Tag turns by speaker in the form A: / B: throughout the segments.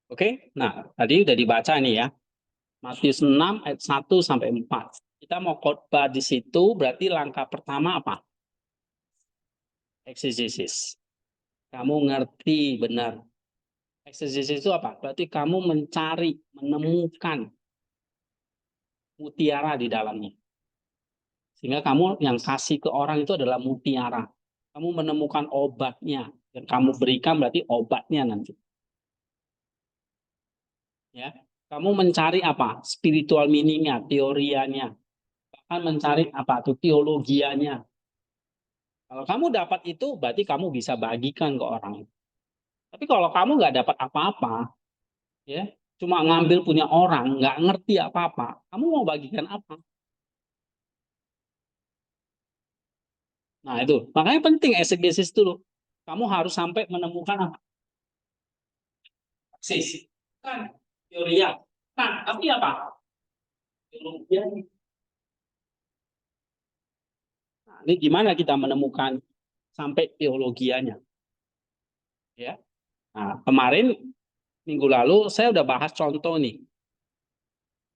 A: Oke, nah tadi udah dibaca nih ya. Matius 6 ayat 1 sampai 4. Kita mau khotbah di situ, berarti langkah pertama apa? Eksegesis. Kamu ngerti benar. Eksegesis itu apa? Berarti kamu mencari, menemukan mutiara di dalamnya. Sehingga kamu yang kasih ke orang itu adalah mutiara. Kamu menemukan obatnya. Dan kamu berikan berarti obatnya nanti. Ya, kamu mencari apa? Spiritual meaning-nya, teorianya. Bahkan mencari apa tuh teologianya. Kalau kamu dapat itu, berarti kamu bisa bagikan ke orang. Tapi kalau kamu nggak dapat apa-apa, ya, cuma ngambil punya orang, nggak ngerti apa-apa, kamu mau bagikan apa? Nah itu, makanya penting eksegesis dulu. Kamu harus sampai menemukan apa? Eksis. Kan, teorinya. Kan, tapi apa? Teologianya. Nah, ini gimana kita menemukan sampai teologianya? Ya. Nah, kemarin minggu lalu saya udah bahas contoh nih.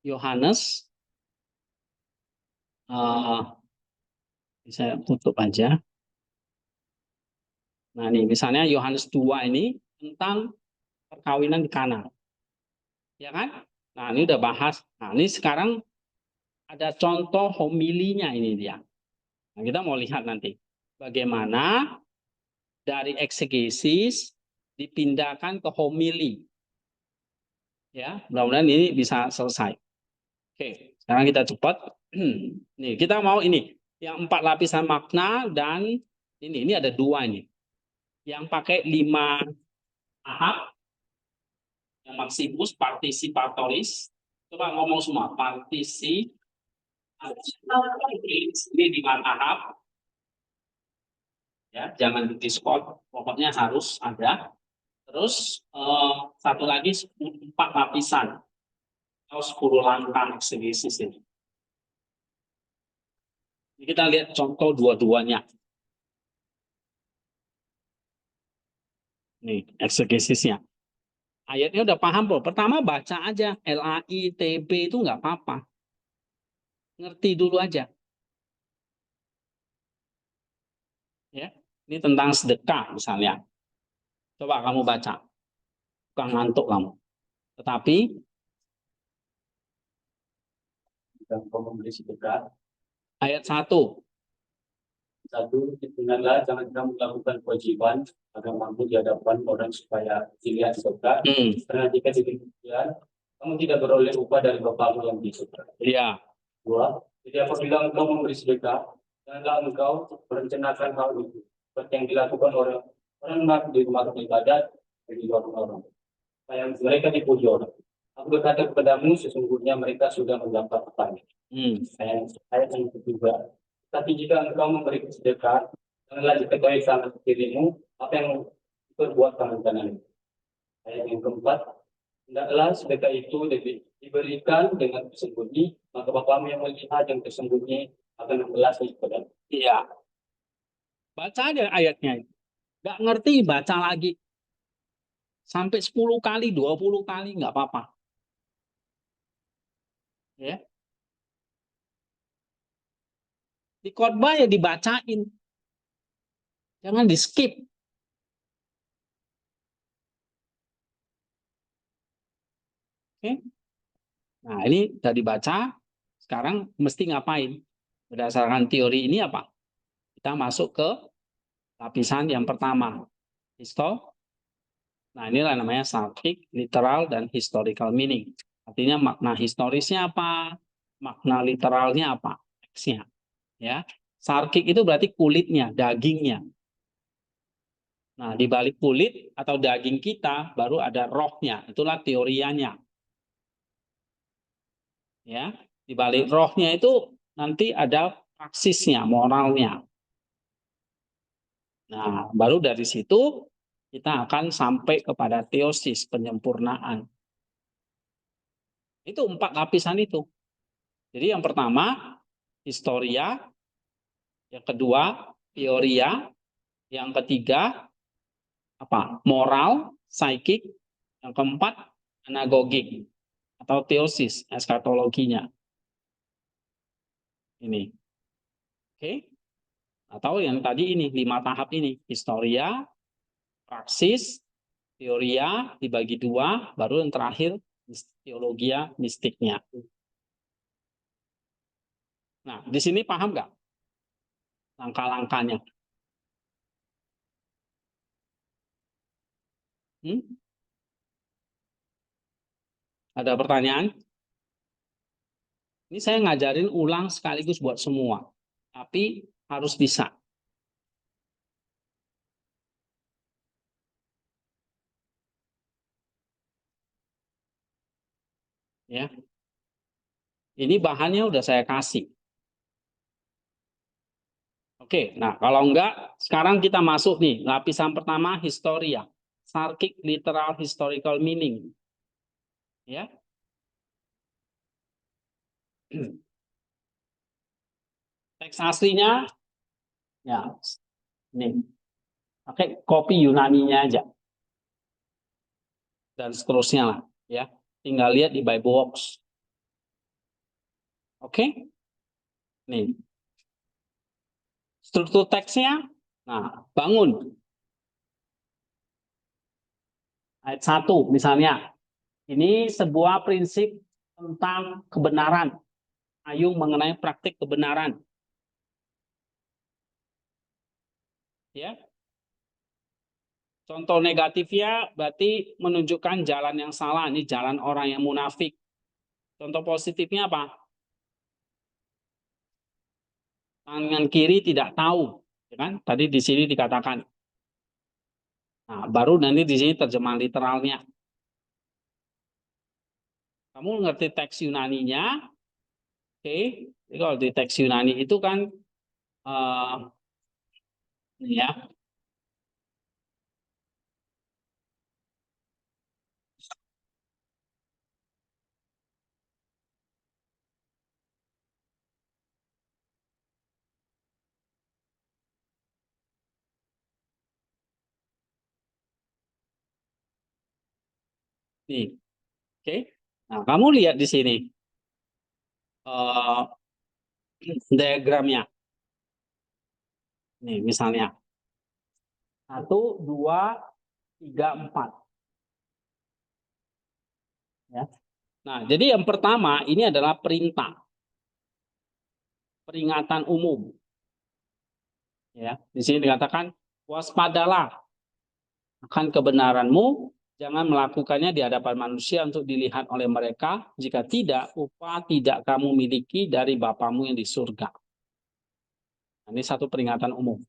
A: Yohanes, saya tutup aja. Nah, nih misalnya Yohanes 2 ini tentang perkawinan di Kana. Ya kan? Nah, ini udah bahas. Nah, ini sekarang ada contoh homilinya ini dia. Nah, kita mau lihat nanti bagaimana dari eksegesis dipindahkan ke homili. Ya, mudah-mudahan ini bisa selesai. Oke, sekarang kita cepat. Nih, kita mau ini yang 4 lapisan makna dan ini ada 2 ini. Yang pakai 5 tahap, yang maksimus, partisipatoris. Coba ngomong semua, partisi, ini 5 tahap. Ya, jangan di Discord, pokoknya harus ada. Terus satu lagi 4 lapisan atau 10 langkah eksegesis ini. Kita lihat contoh dua-duanya. Nih, eksegesisnya. Ayatnya udah paham, Bro. Pertama baca aja LAITB itu nggak apa-apa. Ngerti dulu aja. Ya. Ini tentang sedekah misalnya. Coba kamu baca. Bukan ngantuk kamu. Tetapi dan kamu memberi sedekah. Ayat 1. Satu, ingatlah jangan kamu melakukan kewajiban agar mampu di hadapan orang supaya dilihat sedekah. Karena jika demikian, kamu tidak beroleh upah dari Bapakmu yang di surga. Iya. 2. Jadi apabila engkau memberi sedekah, janganlah engkau merencanakan hal itu seperti yang dilakukan orang di rumah ibadat dan di luar orang. Supaya mereka dipuji orang. Aku berkata kepadamu, sesungguhnya mereka sudah mendapat upahnya. Ayat yang ketiga. Tapi jika engkau memberi sedekah, janganlah diketahui sama dirimu apa yang berbuat tangan kanan. Ayat yang keempat, hendaklah sedekah itu diberikan dengan tersembunyi, maka Bapamu yang melihat yang tersembunyi akan membalasnya kepada. Iya. Baca aja ayatnya. Nggak ngerti, baca lagi. Sampai 10 kali, 20 kali, nggak apa-apa. Ya. Di khotbah ya dibacain. Jangan di skip. Oke. Nah, ini sudah dibaca. Sekarang mesti ngapain? Berdasarkan teori ini apa? Kita masuk ke lapisan yang pertama. Nah, inilah namanya sarkik, literal, dan historical meaning. Artinya makna historisnya apa? Makna literalnya apa? X-nya. Ya. Sarkik itu berarti kulitnya, dagingnya. Nah, di balik kulit atau daging kita baru ada rohnya. Itulah teorianya. Ya, di balik rohnya itu nanti ada praksisnya, moralnya. Nah, baru dari situ kita akan sampai kepada teosis, penyempurnaan. Itu 4 lapisan itu. Jadi yang pertama, historia. Yang kedua, teoria. Yang ketiga, apa? Moral, psikik. Yang keempat, anagogik atau teosis eskatologinya. Ini. Oke. Atau yang tadi ini 5 tahap ini, historia, praksis, teoria dibagi 2, baru yang terakhir teologia mistiknya. Nah, di sini paham nggak langkah-langkahnya? Ada pertanyaan? Ini saya ngajarin ulang sekaligus buat semua, tapi harus bisa. Ya, ini bahannya udah saya kasih. Oke, nah kalau enggak, sekarang kita masuk nih, lapisan pertama historia, Sarkic literal historical meaning. Ya. Teks aslinya, ya, ini. Oke, kopi Yunaninya aja. Dan seterusnya lah, ya. Tinggal lihat di Bibleworks. Oke? Nih. Struktur teksnya, nah, bangun. Ayat 1 misalnya. Ini sebuah prinsip tentang kebenaran. Ayung mengenai praktik kebenaran. Ya. Contoh negatifnya berarti menunjukkan jalan yang salah. Ini jalan orang yang munafik. Contoh positifnya apa? Tangan kiri tidak tahu. Ya kan? Tadi di sini dikatakan. Nah, baru nanti di sini terjemahan literalnya. Kamu ngerti teks Yunaninya? Oke. Jadi kalau di teks Yunani itu kan ya. Nih. Oke. Nah, kamu lihat di sini diagramnya. Nih, misalnya 1, 2, 3, 4. Ya. Nah, jadi yang pertama ini adalah perintah, peringatan umum. Ya, di sini dikatakan waspadalah akan kebenaranmu, jangan melakukannya di hadapan manusia untuk dilihat oleh mereka. Jika tidak, upah tidak kamu miliki dari Bapamu yang di surga. Nah, ini satu peringatan umum.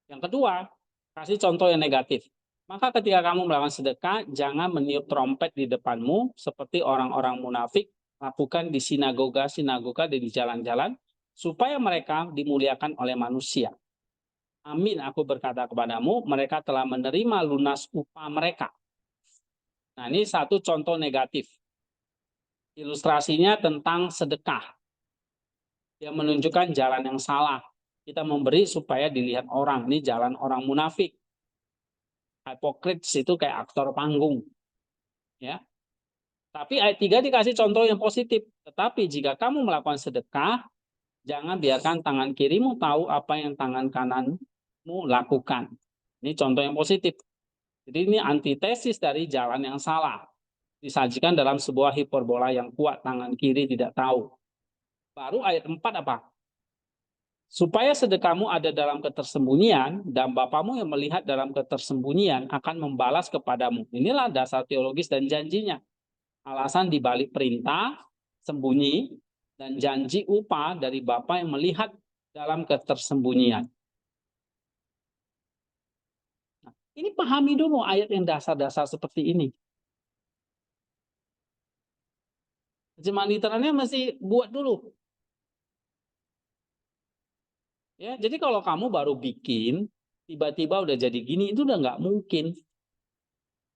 A: Yang kedua, kasih contoh yang negatif. Maka ketika kamu melakukan sedekah, jangan meniup trompet di depanmu seperti orang-orang munafik lakukan di sinagoga-sinagoga dan di jalan-jalan, supaya mereka dimuliakan oleh manusia. Amin, aku berkata kepadamu, mereka telah menerima lunas upah mereka. Nah, ini satu contoh negatif. Ilustrasinya tentang sedekah yang menunjukkan jalan yang salah. Kita memberi supaya dilihat orang. Ini jalan orang munafik. Hypocrites itu kayak aktor panggung. Ya. Tapi ayat 3 dikasih contoh yang positif. Tetapi jika kamu melakukan sedekah, jangan biarkan tangan kirimu tahu apa yang tangan kananmu lakukan. Ini contoh yang positif. Jadi ini antitesis dari jalan yang salah. Disajikan dalam sebuah hiperbola yang kuat, tangan kiri tidak tahu. Baru ayat 4 apa? Supaya sedekahmu ada dalam ketersembunyian, dan Bapamu yang melihat dalam ketersembunyian akan membalas kepadamu. Inilah dasar teologis dan janjinya. Alasan dibalik perintah, sembunyi, dan janji upah dari Bapa yang melihat dalam ketersembunyian. Nah, ini pahami dulu ayat yang dasar-dasar seperti ini. Terjemahan literalnya masih buat dulu. Ya, jadi kalau kamu baru bikin, tiba-tiba udah jadi gini, itu udah nggak mungkin.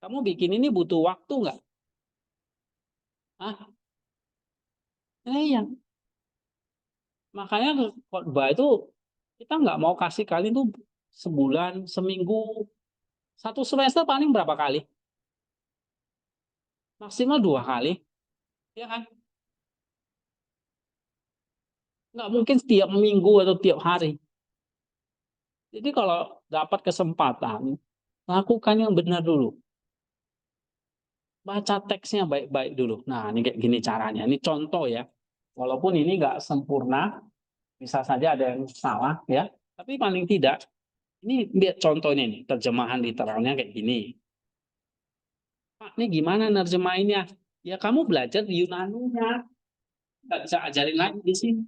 A: Kamu bikin ini butuh waktu nggak? Ah, iya. Makanya khotbah itu kita nggak mau kasih kali itu sebulan, seminggu, satu semester paling berapa kali? Maksimal 2 kali, ya kan? Nggak mungkin setiap minggu atau tiap hari. Jadi kalau dapat kesempatan, lakukan yang benar dulu. Baca teksnya baik-baik dulu. Nah, ini kayak gini caranya. Ini contoh ya. Walaupun ini nggak sempurna, bisa saja ada yang salah ya. Tapi paling tidak, ini lihat contohnya nih, terjemahan literalnya kayak gini. Pak, ini gimana nerjemahinnya? Ya kamu belajar di Yunaninya. Nggak bisa ajarin lagi di sini.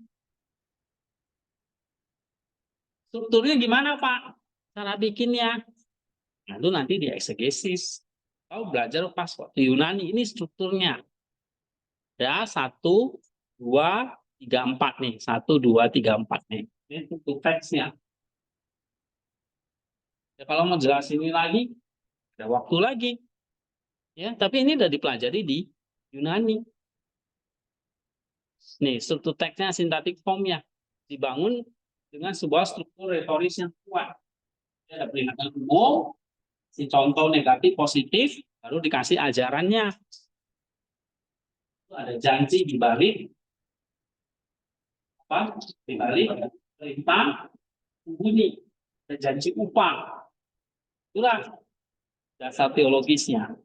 A: Strukturnya gimana, Pak? Cara bikinnya? Nah, itu nanti di eksegesis. Kau belajar pas waktu Yunani, ini strukturnya. Ya, 1, 2, 3, 4 nih. 1, 2, 3, 4 nih. Ini struktur teksnya. Ya, kalau mau jelasin ini lagi, ada waktu lagi. Ya, tapi ini udah dipelajari di Yunani. Nih, struktur teksnya, sintaktik formnya dibangun dengan sebuah struktur retoris yang kuat. Ada peringatan umum, si contoh negatif, positif, baru dikasih ajarannya. Ada janji di balik apa? Di balik perintah bunyi. Ada janji upah. Itulah dasar teologisnya.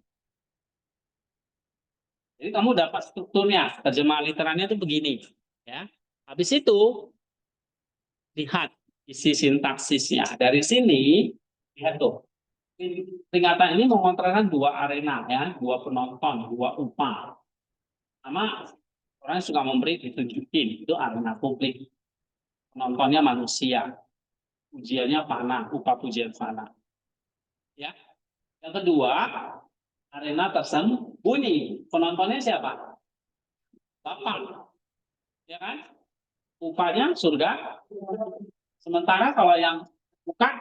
A: Jadi kamu dapat strukturnya, terjemahan literalnya itu begini, ya. Habis itu lihat isi sintaksisnya. Dari sini lihat tuh. Peringatan ini mengontrolkan 2 arena ya, 2 penonton, 2 upah. Sama orang suka memberi ditunjukin, itu arena publik. Penontonnya manusia, ujiannya fana, upah pujian fana. Ya. Yang kedua, arena tersembunyi. Penontonnya siapa? Bapak. Ya kan? Upahnya surga. Sementara kalau yang buka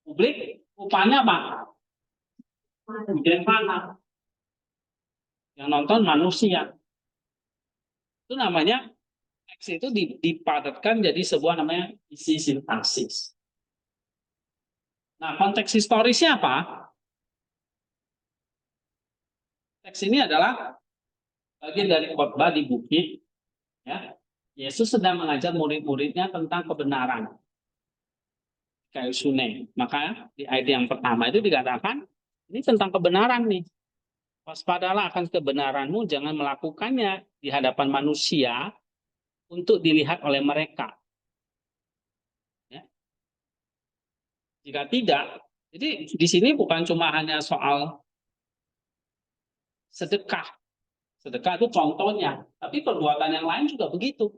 A: publik, upahnya apa? Pujian fana. Yang nonton manusia. Itu namanya teks itu dipadatkan jadi sebuah namanya isi sintaksis. Nah, konteks historisnya apa? Teks ini adalah bagian dari khotbah di bukit. Ya, Yesus sedang mengajar murid-muridnya tentang kebenaran. Kayak Sunai. Maka di ayat yang pertama itu dikatakan ini tentang kebenaran nih. Waspadalah akan kebenaranmu, jangan melakukannya di hadapan manusia untuk dilihat oleh mereka. Ya. Jika tidak, jadi di sini bukan cuma hanya soal sedekah. Sedekah itu contohnya, tapi perbuatan yang lain juga begitu.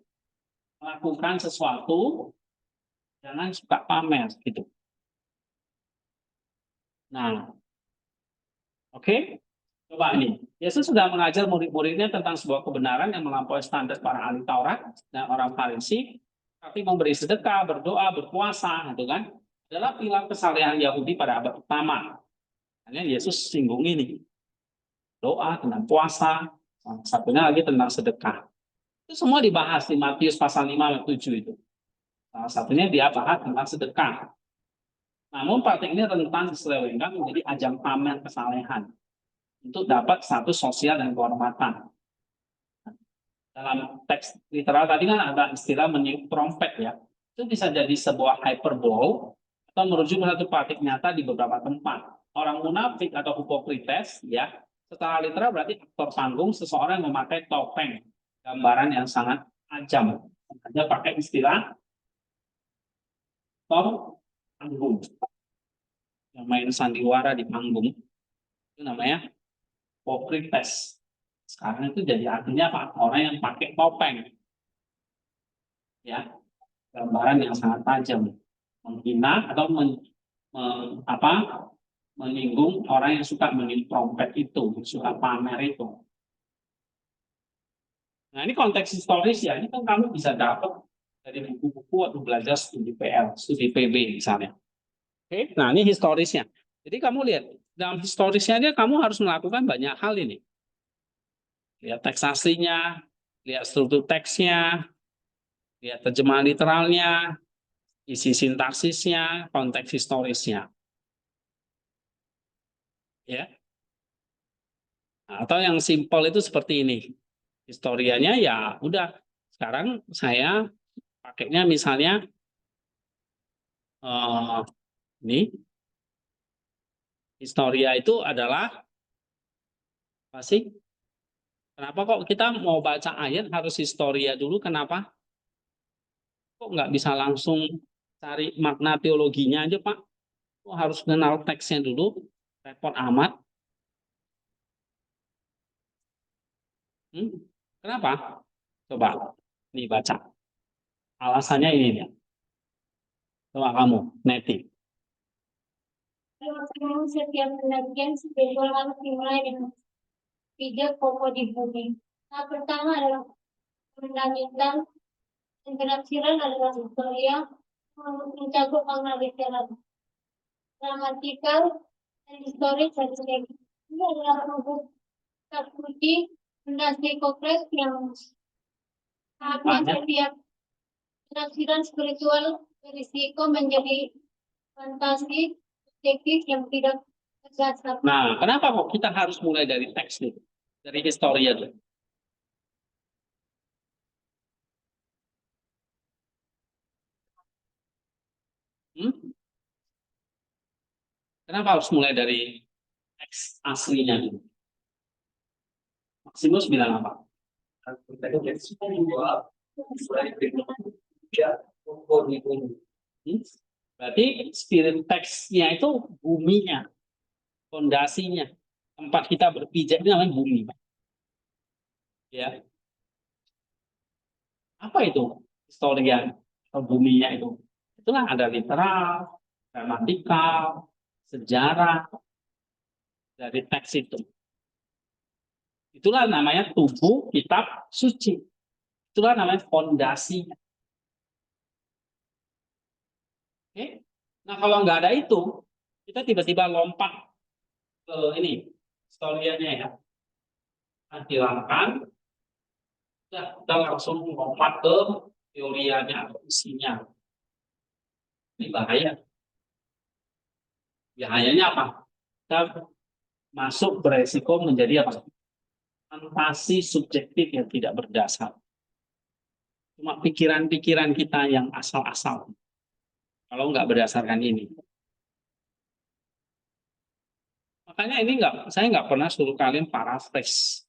A: Melakukan sesuatu, jangan suka pamer gitu. Nah, oke. Coba ini. Yesus sudah mengajar murid-muridnya tentang sebuah kebenaran yang melampaui standar para ahli Taurat dan orang Farisi, tapi memberi sedekah, berdoa, berpuasa, gitu kan? Adalah pilar kesalehan Yahudi pada abad pertama. Hanya Yesus singgung ini. Doa, tentang puasa, satunya lagi tentang sedekah. Itu semua dibahas di Matius pasal 5 ayat 7 itu. Salah satunya dia bahas tentang sedekah. Namun praktik ini rentan diselewengkan menjadi ajang pamer kesalehan untuk dapat status sosial dan kehormatan. Dalam teks literal tadi kan ada istilah meniup trompet ya. Itu bisa jadi sebuah hyperbole atau merujuk ke satu praktik nyata di beberapa tempat. Orang munafik atau hipokrites ya, secara literal berarti aktor panggung seseorang yang memakai topeng, gambaran yang sangat ajam. Hanya pakai istilah aktor panggung yang main sandiwara di panggung itu namanya hipokrites. Sekarang itu jadi artinya apa? Orang yang pakai topeng, ya, gambaran yang sangat tajam, menghina atau menyinggung orang yang suka meniup trompet itu, suka pamer itu. Nah ini konteks historis ya, ini kan kamu bisa dapat dari buku-buku atau belajar studi PL, studi PB misalnya. Oke, nah ini historisnya. Jadi kamu lihat dalam historisnya dia kamu harus melakukan banyak hal ini. Lihat teks aslinya, lihat struktur teksnya, lihat terjemahan literalnya, isi sintaksisnya, konteks historisnya. Ya. Atau yang simpel itu seperti ini. Historianya ya udah. Sekarang saya pakainya misalnya ini. Historia itu adalah apa sih? Kenapa kok kita mau baca ayat harus historia dulu? Kenapa? Kok nggak bisa langsung cari makna teologinya aja, Pak? Kok harus kenal teksnya dulu? Repot amat. Kenapa? Coba nih baca. Alasannya ini ya. Coba kamu, Neti.
B: Setiap pendakian spiritual harus dimulai dengan 3 pokok di bumi. Nah, pertama adalah fundamental, yang penafsiran adalah historia, mencakup makna literal, gramatikal, dan historis dan sebagainya. Ini adalah buku kunci fondasi kompleks yang setiap penafsiran spiritual berisiko menjadi fantasi subjektif yang tidak berdasar.
A: Nah, kenapa kok kita harus mulai dari teks nih? Dari historia dulu. Kenapa harus mulai dari teks aslinya dulu? Maximus bilang apa? Berarti spirit teksnya itu buminya, fondasinya, tempat kita berpijak itu namanya bumi, Pak. Ya, apa itu historia atau buminya itu? Itulah ada literal, gramatikal, sejarah dari teks itu. Itulah namanya tubuh kitab suci. Itulah namanya fondasinya. Oke? Nah kalau nggak ada itu, kita tiba-tiba lompat ke ini historianya ya. Nah, hilangkan, kita langsung lompat ke teorianya atau isinya. Ini bahaya. Bahayanya apa? Kita masuk beresiko menjadi apa? Fantasi subjektif yang tidak berdasar. Cuma pikiran-pikiran kita yang asal-asal. Kalau nggak berdasarkan ini. Makanya ini saya nggak pernah suruh kalian paraphrase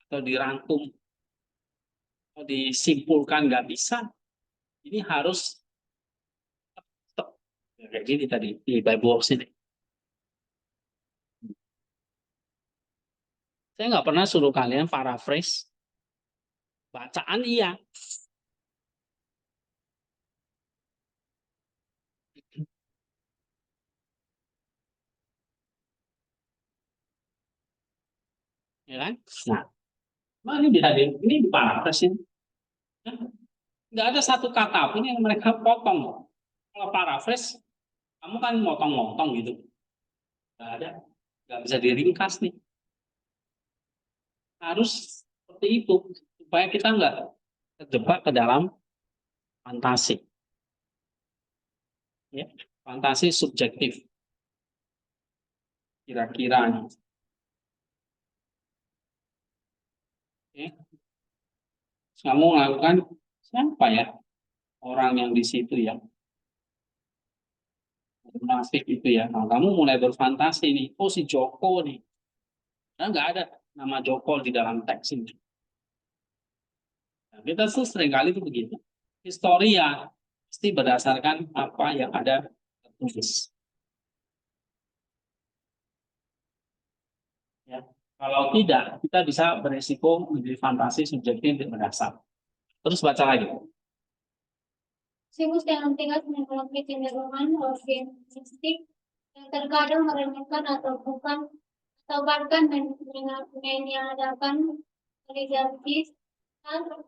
A: atau dirangkum atau disimpulkan, nggak bisa. Ini harus kayak gini tadi di Bible ini. Saya nggak pernah suruh kalian paraphrase. Bacaan iya. Ya kan? Nah, ini bisa ini diparaphrase. Nggak ada satu kata pun yang mereka potong. Kalau paraphrase, kamu kan motong-motong gitu. Nggak ada. Nggak bisa diringkas nih. Harus seperti itu. Supaya kita nggak terjebak ke dalam fantasi. Ya, fantasi subjektif. Kira-kira. Ya. Kamu melakukan siapa ya orang yang di situ ya munafik itu ya. Nah, kamu mulai berfantasi nih, oh si Joko nih. Nah, nggak ada nama Joko di dalam teks ini. Nah, kita tuh seringkali itu begitu. Historia pasti berdasarkan apa yang ada tertulis. Ya. Kalau tidak, kita bisa beresiko menjadi fantasi subjektif tidak berdasar. Terus baca lagi.
B: Simus dalam tingkat memiliki kecenderungan orientalistik yang terkadang meremehkan atau bahkan menyadakan religius dan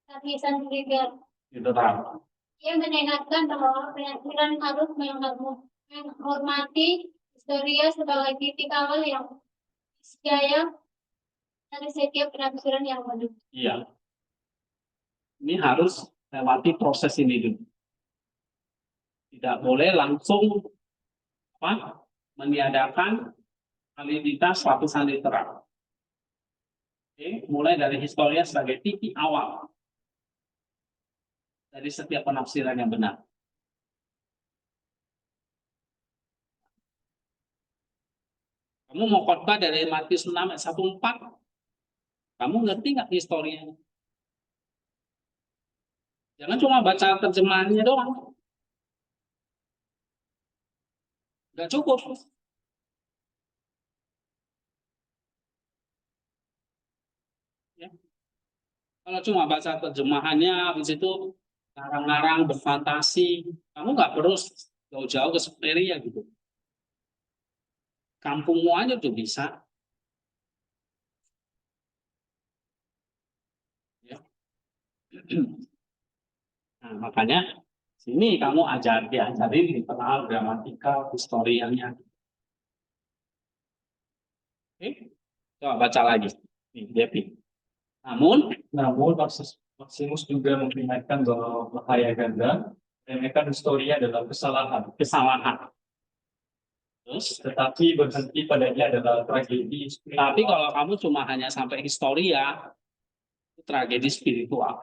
B: lapisan trigger.
A: Itu tahu.
B: Ia mengingatkan bahwa penafsiran harus menghormati historia sebagai titik awal yang jaya dari setiap penafsiran yang benar.
A: Iya. Ini harus lewati proses ini dulu. Tidak boleh langsung meniadakan validitas lapisan literal. Oke, mulai dari historia sebagai titik awal dari setiap penafsiran yang benar. Kamu mau khotbah dari Matius 6 ayat 1-4, kamu ngerti nggak historianya? Jangan cuma baca terjemahannya doang. Nggak cukup. Ya. Kalau cuma baca terjemahannya, habis itu ngarang-ngarang, berfantasi, kamu nggak perlu jauh-jauh ke Sumeria gitu. Kampungmu aja tuh bisa. Ya. Nah, makanya sini kamu diajarin literal, gramatikal, historianya. Oke, coba baca lagi. Nih, Devi. Namun
C: Maximus juga memperingatkan bahwa bahaya ganda, meremehkan historia adalah kesalahan.
A: kesalahan. Terus,
C: Tetapi berhenti padanya adalah tragedi.
A: tapi kalau kamu cuma hanya sampai historia, itu tragedi spiritual.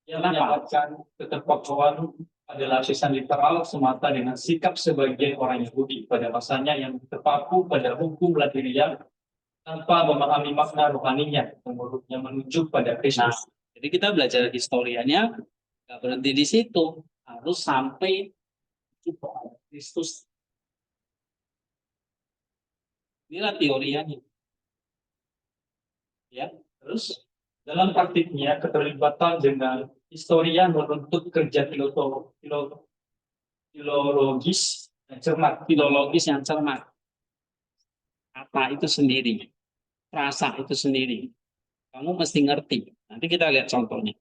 C: Yang menyebabkan keterpakuan pada lapisan literal semata dengan sikap sebagian orang Yahudi pada masanya yang terpaku pada hukum lahiriah tanpa memahami makna rohaninya yang menuju pada
A: Nah,
C: Kristus.
A: jadi kita belajar historianya nggak berhenti di situ, harus sampai kepada Kristus. Inilah teorianya. Ya,
C: Terus dalam praktiknya keterlibatan dengan historia menuntut kerja filologis yang cermat.
A: filologis yang cermat. Apa itu sendiri, rasa itu sendiri. Kamu mesti ngerti. Nanti kita lihat contohnya.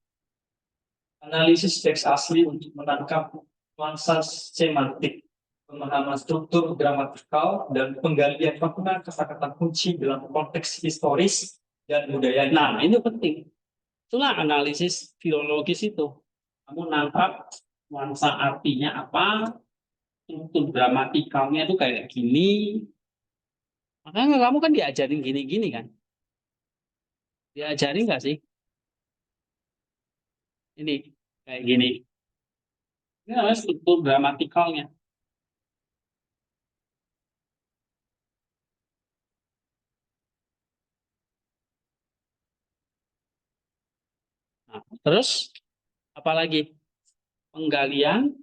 C: Analisis teks asli untuk menangkap nuansa semantik, pemahaman struktur gramatikal, dan penggalian makna kata-kata kunci dalam konteks historis dan budaya.
A: Nah, ini penting. Itulah analisis filologis itu. Kamu nangkap nuansa artinya apa, struktur gramatikalnya itu kayak gini. Makanya kamu kan diajarin gini-gini kan? Diajarin nggak sih? Ini kayak gini. Ini namanya struktur gramatikalnya. Nah, terus apalagi penggalian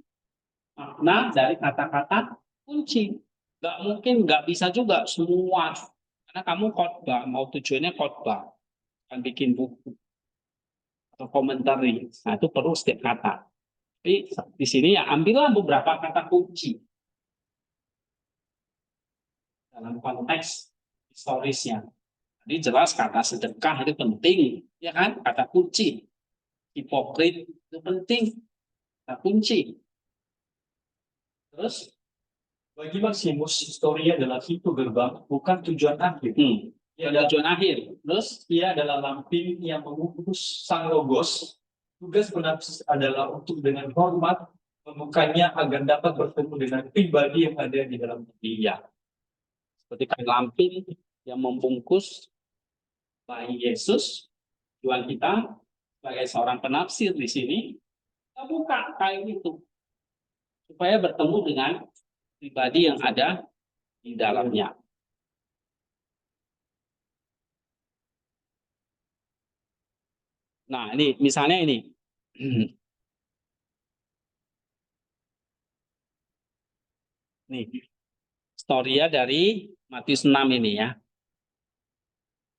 A: makna dari kata-kata kunci. Nggak mungkin, nggak bisa juga semua. Karena kamu khotbah, mau tujuannya khotbah, kan bikin buku atau komentari. Nah, itu perlu setiap kata. Tapi di sini ya ambillah beberapa kata kunci dalam konteks historisnya. Jadi jelas kata sedekah itu penting, ya kan? Kata kunci. Hipokrit itu penting, kata kunci. Terus
C: Bagi Maximus, historia adalah pintu gerbang, bukan tujuan akhir.
A: tujuan akhir. Terus
C: Ia adalah lampin yang mengukus sang logos. Tugas penafsir adalah untuk dengan hormat membukanya agar dapat bertemu dengan pribadi yang ada di dalam
A: iya, seperti kain lampin yang membungkus bayi Yesus, Tuhan kita sebagai seorang penafsir di sini, kita buka kain itu supaya bertemu dengan pribadi yang ada di dalamnya. Nah, ini misalnya ini. Nih, historia dari Matius 6 ini ya.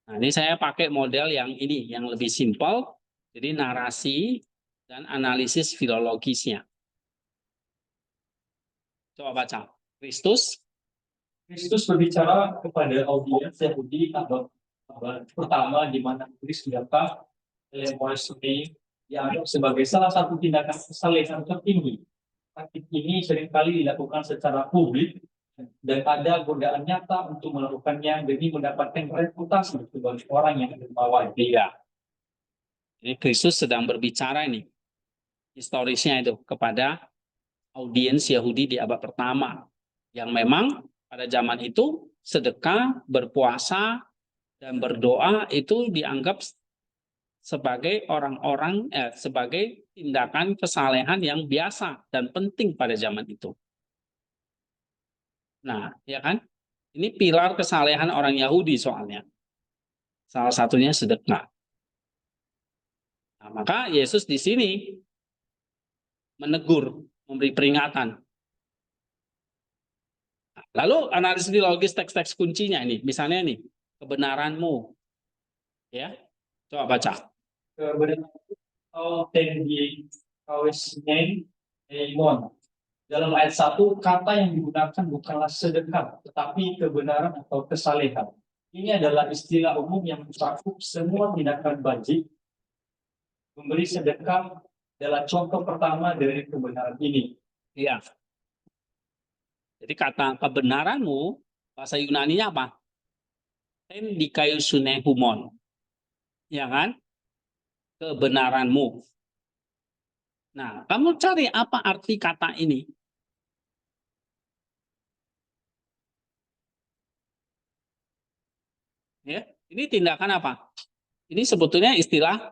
A: Nah, ini saya pakai model yang ini, yang lebih simpel. Jadi narasi dan analisis filologisnya. Coba baca. Kristus
C: berbicara kepada audiens Yahudi abad pertama di mana Kristus datang Lemosini dianggap sebagai salah satu tindakan kesalehan tertinggi. Praktik ini seringkali dilakukan secara publik dan ada godaan nyata untuk melakukannya demi mendapatkan reputasi sebagai orang yang dermawan.
A: Iya. Ini Kristus sedang berbicara ini. Historisnya itu kepada audiens Yahudi di abad pertama. Yang memang Pada zaman itu sedekah, berpuasa, dan berdoa itu dianggap sebagai sebagai tindakan kesalehan yang biasa dan penting pada zaman itu. Nah, ya kan? Ini pilar kesalehan orang Yahudi soalnya. Salah satunya sedekah. Nah, maka Yesus di sini menegur, memberi peringatan. Nah, lalu analisis logis teks-teks kuncinya ini, misalnya nih, kebenaranmu, ya, coba baca.
C: Kebenaran atau tendi kawisnen emon. Dalam ayat 1, kata yang digunakan bukanlah sedekah, tetapi kebenaran atau kesalehan. Ini adalah istilah umum yang mencakup semua tindakan wajib. Memberi sedekah adalah contoh pertama dari kebenaran ini.
A: Iya. Jadi kata kebenaranmu, bahasa Yunaninya apa? Ten dikaiosune humon. Ya kan? Kebenaranmu. Nah, kamu cari apa arti kata ini? Ya, ini tindakan apa? Ini sebetulnya istilah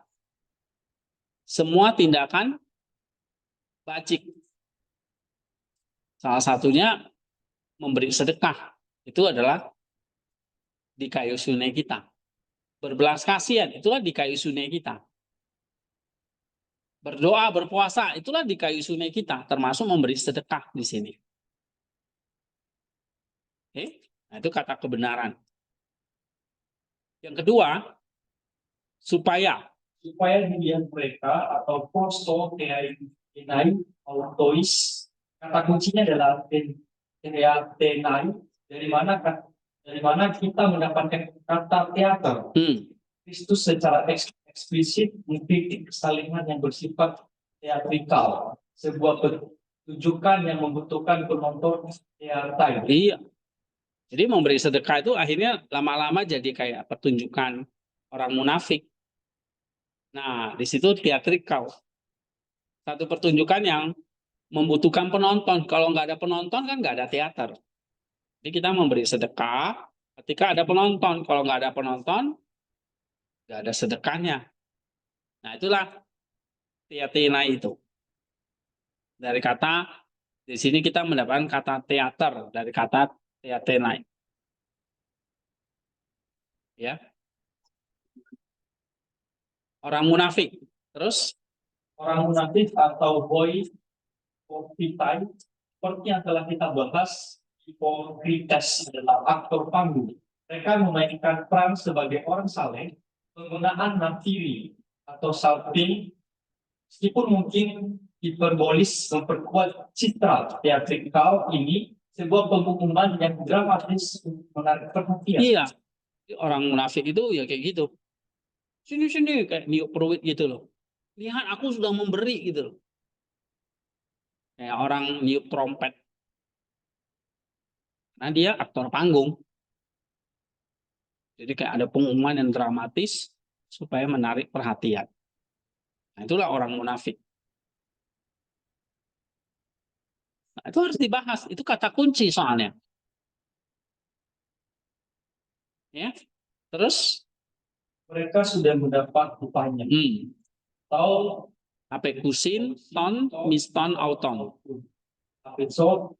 A: semua tindakan bajik. Salah satunya memberi sedekah. Itu adalah dikaiosune kita. Berbelas kasihan, itulah dikaiosune kita. Berdoa, berpuasa, itulah dikaiosune kita, termasuk memberi sedekah di sini. Oke? Nah, itu kata kebenaran. Yang kedua, supaya
C: Dilihat mereka atau posto tenai autois. Kata kuncinya adalah tenai. Dari mana kita mendapatkan kata teater. Kristus secara eksplisit mengkritik kesalehan yang bersifat teatrikal, sebuah pertunjukan yang membutuhkan penonton teater.
A: Iya. Jadi memberi sedekah itu akhirnya lama-lama jadi kayak pertunjukan orang munafik. Nah, di situ teatrikal. Satu pertunjukan yang membutuhkan penonton. Kalau nggak ada penonton kan nggak ada teater. Jadi kita memberi sedekah ketika ada penonton. Kalau nggak ada penonton, nggak ada sedekahnya. Nah, itulah teatina itu. Dari kata, di sini kita mendapatkan kata teater, dari kata teatina. Ya. Orang munafik. Terus?
C: Orang munafik atau boy hipocritai, seperti yang telah kita bahas, hipokrites adalah aktor panggung. Mereka memainkan peran sebagai orang saleh, penggunaan nafiri atau salting, meskipun mungkin hiperbolis memperkuat citra teatrikal ini, sebuah pengumuman yang dramatis menarik perhatian.
A: Iya, orang munafik itu ya kayak gitu. Sini kayak niup peruit gitu loh. Lihat aku sudah memberi gitu loh. Kayak orang niup trompet. Nah dia aktor panggung. Jadi kayak ada pengumuman yang dramatis supaya menarik perhatian. Nah itulah orang munafik. Nah, itu harus dibahas. Itu kata kunci soalnya. Ya. Terus?
C: Mereka sudah mendapat upahnya. Atau
A: apekusin, ton, miston, auton.
C: Apetso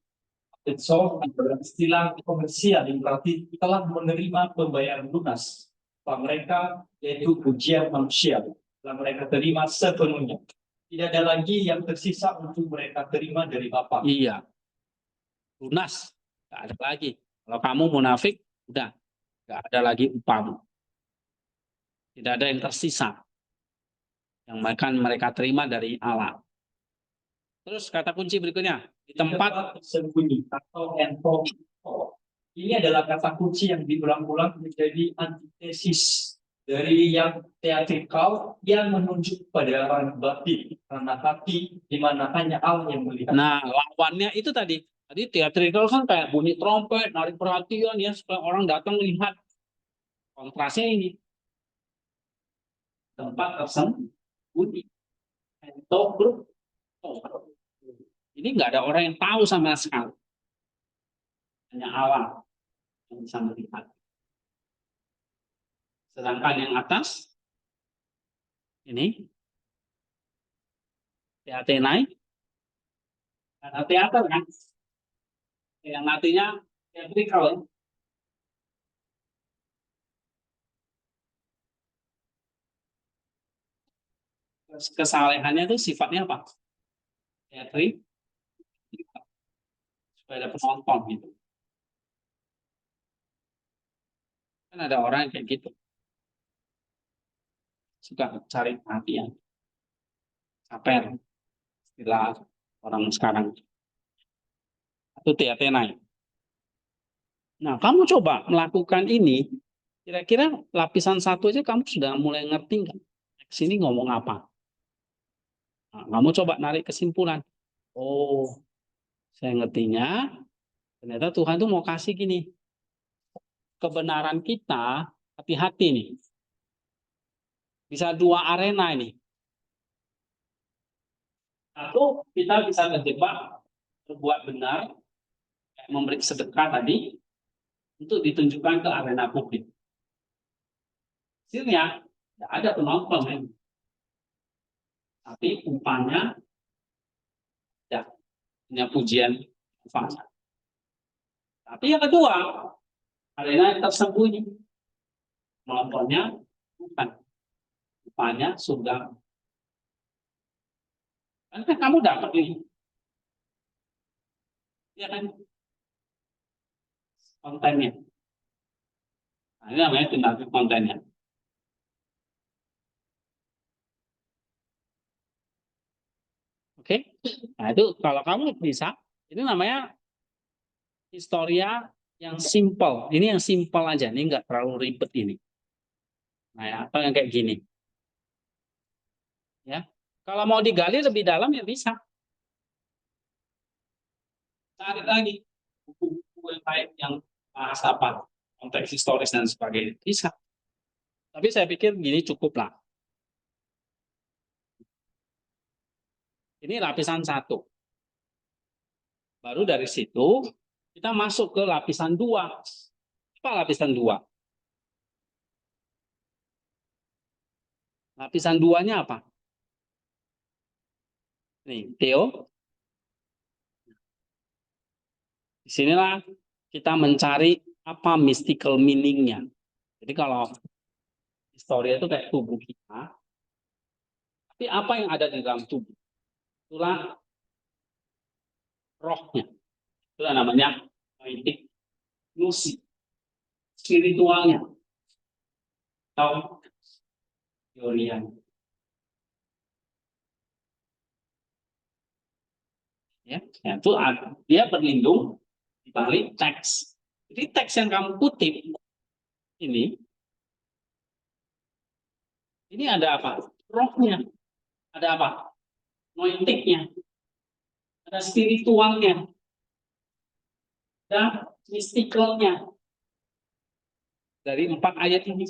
C: adalah istilah komersial yang berarti telah menerima pembayaran lunas. Mereka yaitu pujian manusia telah mereka terima sepenuhnya. Tidak ada lagi yang tersisa untuk mereka terima dari Bapa.
A: Iya. Lunas. Tidak ada lagi. Kalau kamu munafik, udah. Tidak ada lagi upahmu. Tidak ada yang tersisa. Yang mereka terima dari Allah. Terus kata kunci berikutnya. Di tempat
C: sembunyi atau entok. Ini adalah kata kunci yang diulang-ulang menjadi antitesis dari yang teatrikal yang menunjuk pada ranah batin, ranah hati, di mana hanya Allah yang melihat.
A: Nah, lawannya itu tadi. Tadi teatrikal kan kayak bunyi trompet, narik perhatian ya supaya orang datang lihat. Kontrasnya ini. Tempat tersembunyi. Entok. Ini nggak ada orang yang tahu sama sekali. hanya Allah yang bisa melihat. Sedangkan yang atas ini teatenai ada teater kan, yang artinya theatrical. Kesalehannya itu sifatnya apa? Teatri, supaya ada penonton gitu. Kan ada orang yang kayak gitu, suka cari perhatian, caper, istilah orang sekarang. Itu teatenai. Nah, kamu coba melakukan ini, kira-kira lapisan 1 aja kamu sudah mulai ngerti nggak? Sini ngomong apa? Nah, kamu coba narik kesimpulan. Oh, saya ngertinya, ternyata Tuhan tuh mau kasih gini. Kebenaran kita, hati-hati nih. Bisa 2 arena ini. Satu, kita bisa terjebak, berbuat benar, memberi sedekah tadi, untuk ditunjukkan ke arena publik. Hasilnya, tidak ada penonton. Kan? Tapi upahnya ya, punya pujian fana. Tapi yang kedua, arena yang tersembunyi. Penontonnya bukan. Upahnya surga. Kan kamu dapat ini. Ya kan? Kontennya. Nah, ini namanya tindak kontennya. Oke? Nah itu kalau kamu bisa, ini namanya historia yang simple. Ini yang simple aja, ini nggak terlalu ribet ini. Nah, ya, atau yang kayak gini. Ya, kalau mau digali lebih dalam ya bisa. Cari lagi buku-buku yang lain yang bahas apa, konteks historis dan sebagainya. Bisa. Tapi saya pikir gini cukup lah. Ini lapisan 1. Baru dari situ kita masuk ke lapisan 2. Apa lapisan 2? Lapisan 2-nya apa? Nih, Theo. Disinilah kita mencari apa mystical meaning-nya. Jadi kalau historia itu kayak tubuh kita, tapi apa yang ada di dalam tubuh? Itulah rohnya. Itulah namanya noetic gnosis, spiritualnya atau teorian. Ya, itu dia berlindung di balik teks. Jadi teks yang kamu kutip ini ada apa? Rohnya. Ada apa? Noetiknya. Ada spiritualnya. Dan mystikalnya. Dari 4 ayat ini.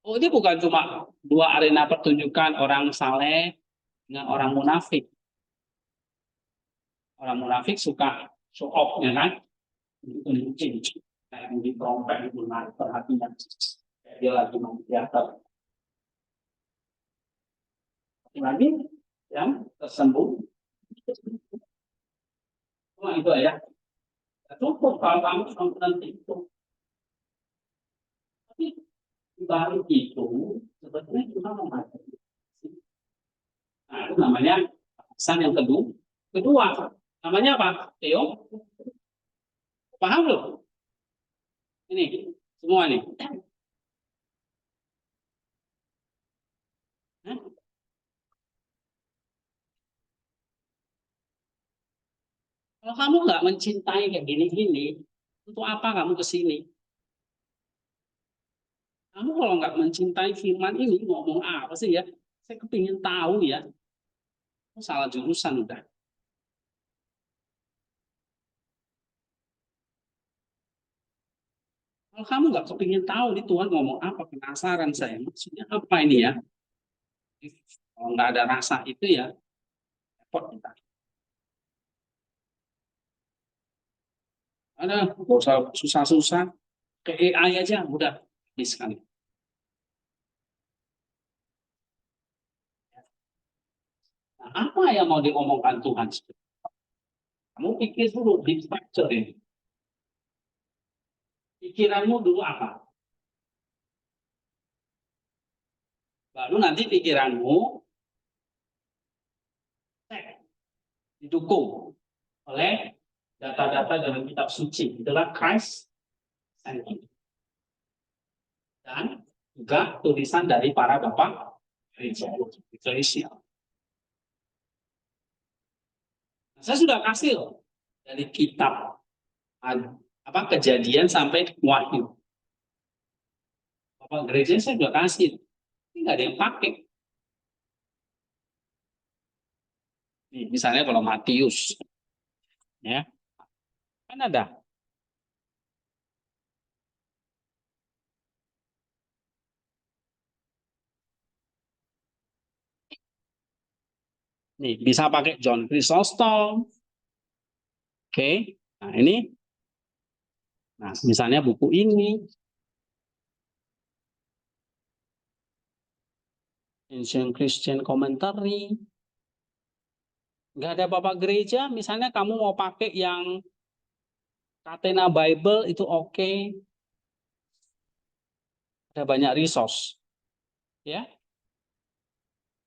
A: Oh, ini bukan cuma 2 arena pertunjukan orang saleh dengan orang munafik. Orang munafik suka show off, ya kan? Tunjukin. Kayak di trompet itu narik perhatian. Kayak dia lagi main teater. Lagi yang tersembunyi. Cuma itu ya. Cukup kalau kamu nonton itu. Tapi di balik itu sebetulnya kita membaca. Nah, itu namanya pesan yang kedua. Kedua, namanya apa? Theo. Paham loh? Ini semua nih. Hah? Kalau kamu nggak mencintai kayak gini-gini, untuk apa kamu ke sini? Kamu kalau nggak mencintai firman ini, ngomong apa sih ya? Saya kepingin tahu ya. Salah jurusan udah. Kalau kamu nggak kepingin tahu nih Tuhan ngomong apa, penasaran saya. Maksudnya apa ini ya? Kalau nggak ada rasa itu ya, repot kita. Ada, nggak usah susah-susah. Ke AI aja, udah habis sekali. Nah, apa yang mau diomongkan Tuhan? Kamu pikir dulu, di structure ini. Pikiranmu dulu apa? Baru nanti pikiranmu didukung oleh data-data dalam kitab suci. Itulah Christ centered. Dan juga tulisan dari para bapak gereja. Saya sudah kasih loh dari kitab Kejadian sampai Wahyu. Bapak gereja saya sudah kasih, ini nggak ada yang pakai. Nih, misalnya kalau Matius, ya kan ada. Nih bisa pakai John Chrysostom. Oke, nah ini. Nah, misalnya buku ini, Ancient Christian Commentary. Nggak ada bapak gereja, misalnya kamu mau pakai yang Catena Bible itu oke. Ada banyak resource. Ya.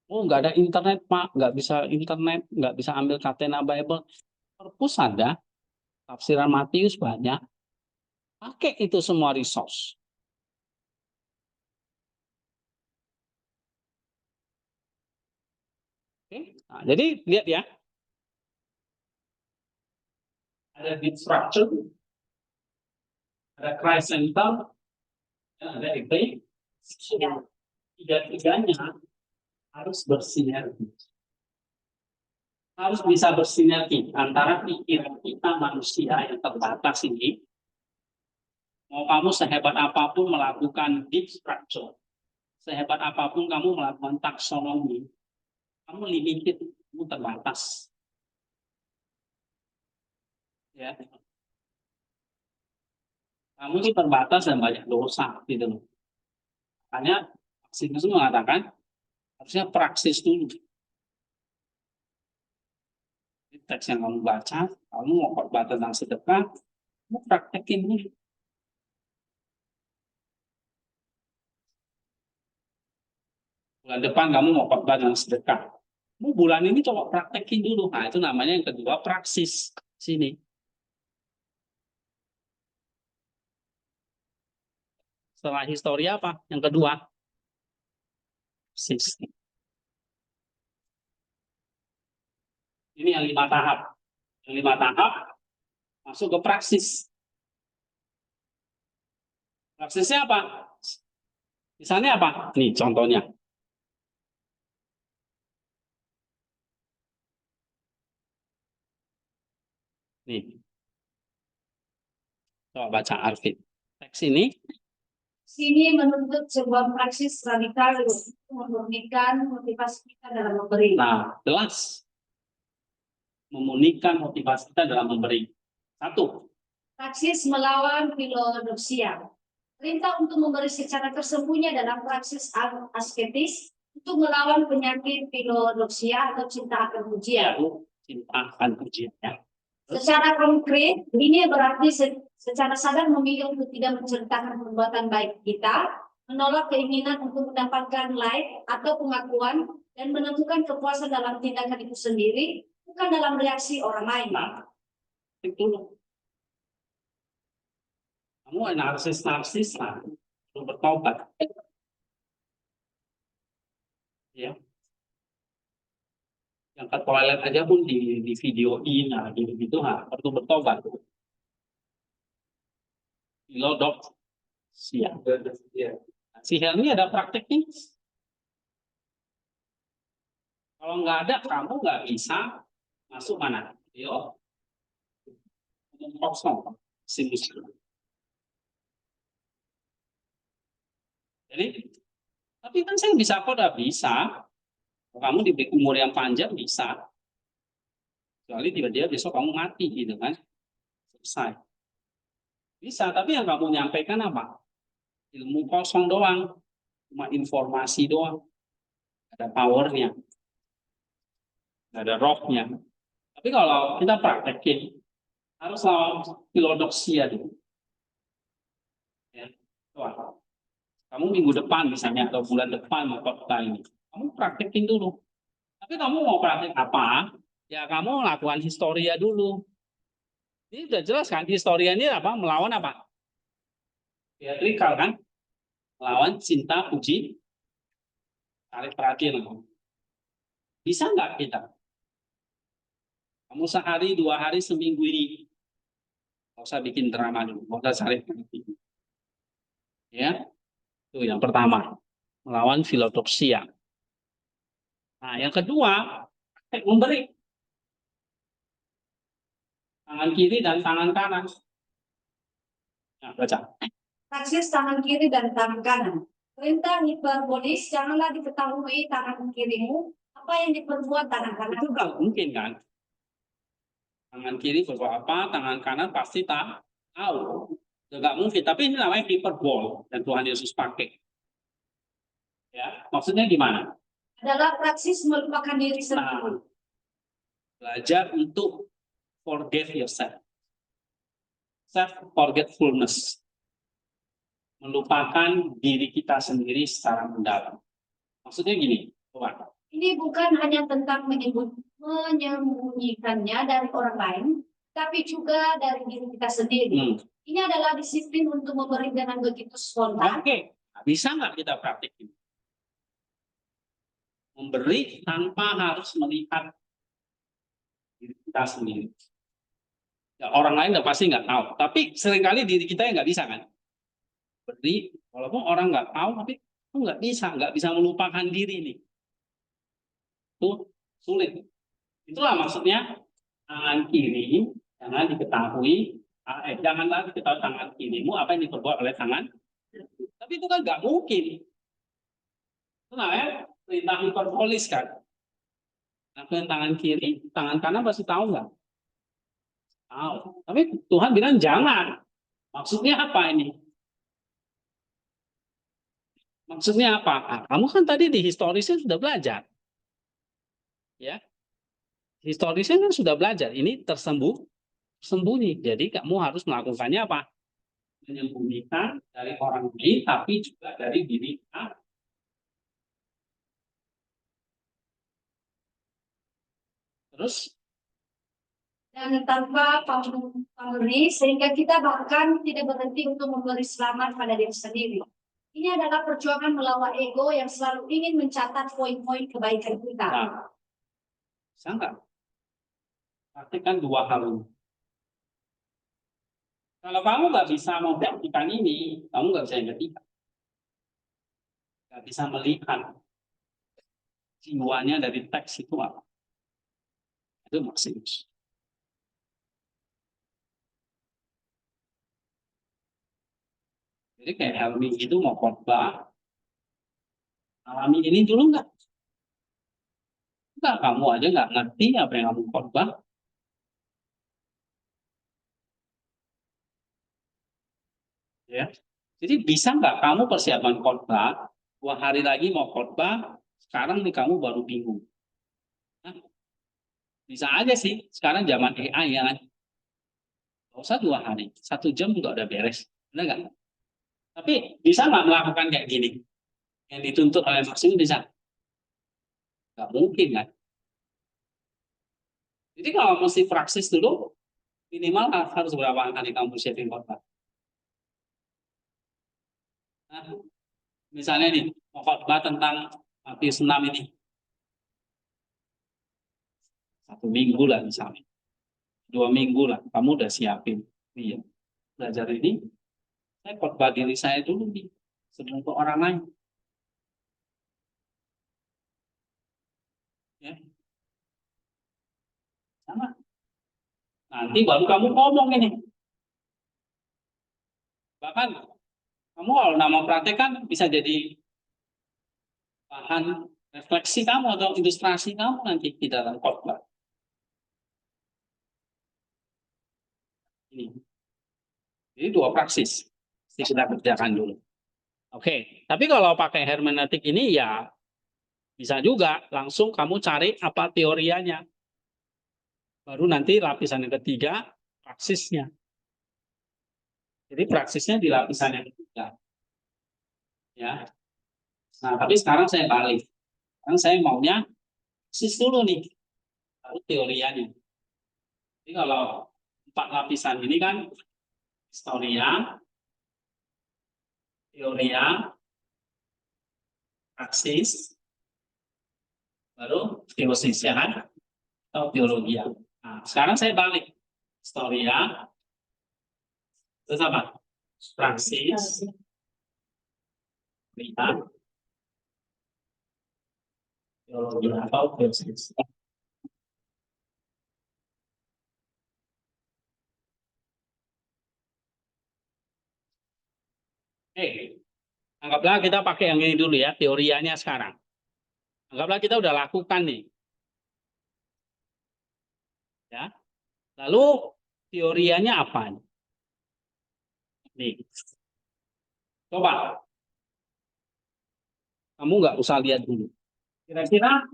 A: Oh, nggak ada internet, Pak. Nggak bisa internet, nggak bisa ambil Catena Bible. Perpus ada, tafsiran Matius banyak. Pakai itu semua resource. Oke. Nah, jadi lihat ya. Ada deep structure, ada Christ center, ada equity. Tiga-tiganya harus bersinergi. Harus bisa bersinergi antara pikiran kita manusia yang terbatas ini. Mau kamu sehebat apapun melakukan deep structure, sehebat apapun kamu melakukan taksonomi, kamu limited, kamu terbatas. Ya. Kamu itu terbatas dan banyak dosa, gitu. Makanya Maximus mengatakan harusnya praksis dulu. Di teks yang kamu baca, kamu mau khotbah tentang sedekah, kamu praktekin dulu. Bulan depan kamu mau khotbah tentang sedekah. Kamu bulan ini coba praktekin dulu. Nah, itu namanya yang kedua praksis. Sini. Setelah histori apa? Yang kedua. Praksis. Ini yang 5 tahap. Yang 5 tahap masuk ke praksis. Praksisnya apa? Misalnya apa? Nih contohnya. Nih. Coba baca Arvin. Teks ini.
B: Sini menuntut sebuah praksis radikal untuk memurnikan motivasi kita dalam memberi.
A: Nah, jelas. Memurnikan motivasi kita dalam memberi. 1.
B: Praksis melawan filodoksia. Perintah untuk memberi secara tersembunyi dalam praksis asketis untuk melawan penyakit filodoksia atau cinta akan pujian.
A: Cinta akan pujian. Ya.
B: Secara konkret, ini berarti secara sadar memilih untuk tidak menceritakan perbuatan baik kita, menolak keinginan untuk mendapatkan like atau pengakuan, dan menentukan kepuasan dalam tindakan itu sendiri, bukan dalam reaksi orang lain.
A: Nah, itu kamu narsis, nah, perlu bertobat. Ya. Yang ke toilet aja pun di videoin, nah, gitu, nah, perlu bertobat. Filodok, siap. Si Helmi ada prakteknya. Kalau nggak ada, kamu nggak bisa masuk mana? Yo, kosong, sinus. Jadi, tapi kan saya bisa kok, udah bisa. Kamu diberi umur yang panjang bisa. Kecuali tiba-tiba besok kamu mati gitu kan. Selesai. Bisa, tapi yang kamu nyampaikan apa? Ilmu kosong doang, cuma informasi doang. Ada powernya, ada rohnya. Tapi kalau kita praktekin, harus lawan filodoksia dulu. Ya. Wah, kamu minggu depan misalnya atau bulan depan mau khotbah ini, kamu praktekin dulu. Tapi kamu mau praktek apa? Ya kamu lakukan historia dulu. Ini udah jelas kan, historia ini apa? Melawan apa? Teatrikal kan? Melawan cinta, puji, tarik perhatian. Bisa nggak kita? Kamu sehari, 2 hari, seminggu ini, nggak usah bikin drama dulu, nggak usah cari perhatian. Ya, itu yang pertama, melawan filodoksia. Nah, yang kedua, memberi tangan kiri dan tangan kanan. Nah, baca.
D: Praksis tangan kiri dan tangan kanan. Perintah hiperbolis, janganlah diketahui tangan kirimu apa yang diperbuat tangan kanan.
A: Itu nggak mungkin kan? Tangan kiri berbuat apa, tangan kanan pasti tak tahu. Nggak mungkin, tapi ini namanya hiperbol yang Tuhan Yesus pakai. Ya, maksudnya gimana?
D: Adalah praksis melupakan diri sendiri.
A: Nah, belajar untuk forget yourself. Self forgetfulness. Melupakan diri kita sendiri secara mendalam. Maksudnya gini, coba.
D: Ini bukan hanya tentang menyembunyikannya dari orang lain, tapi juga dari diri kita sendiri. Ini adalah disiplin untuk memberi dengan begitu spontan.
A: Oke, bisa nggak kita praktikin? Memberi tanpa harus melihat diri kita sendiri. Ya, orang lain pasti nggak tahu, tapi seringkali diri kita yang nggak bisa kan? Beri, walaupun orang nggak tahu, tapi aku nggak bisa melupakan diri nih. Itu sulit. Itulah maksudnya tangan kiri jangan diketahui, janganlah diketahui tangan kirimu apa yang diperbuat oleh tangan. Tapi itu kan nggak mungkin. Itu namanya perintah hiperbolis kan. Nah, tangan kiri, tangan kanan pasti tahu nggak? Tahu. Tapi Tuhan bilang jangan. Maksudnya apa ini? Maksudnya apa? Nah, kamu kan tadi di historisnya sudah belajar. Ya. Historisnya kan sudah belajar. Ini tersembunyi. Jadi kamu harus melakukannya apa? Menyembunyikan dari orang lain, tapi juga dari diri kita. Terus?
D: Dan tanpa pemberi, sehingga kita bahkan tidak berhenti untuk memberi selamat pada diri sendiri. Ini adalah perjuangan melawan ego yang selalu ingin mencatat poin-poin kebaikan kita.
A: Nah, bisa nggak? Praktikkan 2 hal ini. Kalau kamu nggak bisa membuktikan ini, kamu nggak bisa yang ketiga. Nggak bisa melihat jiwanya dari teks itu apa. Itu Maximus. Jadi kayak Helmi itu mau khotbah, alami ini dulu nggak? Enggak, kamu aja nggak ngerti apa yang kamu khotbah. Ya. Jadi bisa nggak kamu persiapan khotbah, 2 hari lagi mau khotbah, sekarang nih kamu baru bingung. Nah, bisa aja sih, sekarang zaman AI ya kan. Nggak usah 2 hari, 1 jam juga udah beres. Benar nggak? Tapi bisa nggak melakukan kayak gini? Yang dituntut oleh Maximus bisa? Nggak mungkin kan? Jadi kalau mesti praksis dulu, minimal harus berapa kali kamu siapin khotbah? Nah, misalnya nih, mau khotbah tentang Matius 6 ini. 1 minggu lah misalnya. 2 minggu lah, kamu udah siapin. Iya, belajar ini, saya khotbah diri saya dulu nih, sebelum ke orang lain. Ya. Sama. Nanti baru kamu ngomong ini. Bahkan, kamu kalau nama praktekan bisa jadi bahan refleksi kamu atau ilustrasi kamu nanti di dalam khotbah. Ini. Ini 2 praksis. Mesti kita kerjakan dulu. Oke, tapi kalau pakai hermeneutik ini ya bisa juga langsung kamu cari apa teorianya. Baru nanti lapisan yang ketiga praksisnya. Jadi praksisnya di lapisan yang ketiga. Ya. Nah, tapi sekarang saya balik. Sekarang saya maunya praksis dulu nih. Lalu teorianya. Jadi kalau 4 lapisan ini kan historia, teoria, praksis, baru teosis ya kan? Atau teologi. Nah, sekarang saya balik. Historia, terus apa? Praksis, teoria, teologi atau teosis. Oke, anggaplah kita pakai yang ini dulu ya, teorianya sekarang. Anggaplah kita udah lakukan nih. Ya. Lalu teorianya apa? Nih. Coba. Kamu nggak usah lihat dulu. Kira-kira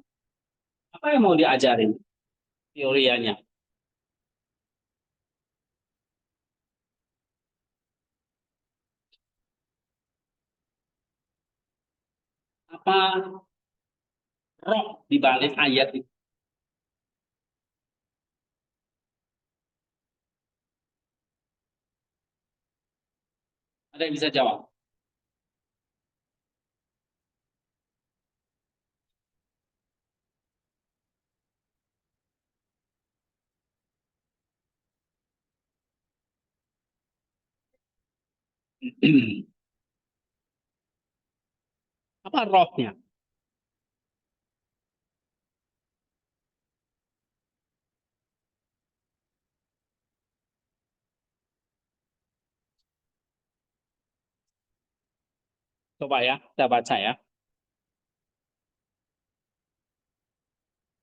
A: apa yang mau diajarin teorianya? Apa roh di balik ayat itu? Ada yang bisa jawab? Apa rohnya? Coba ya, kita baca ya.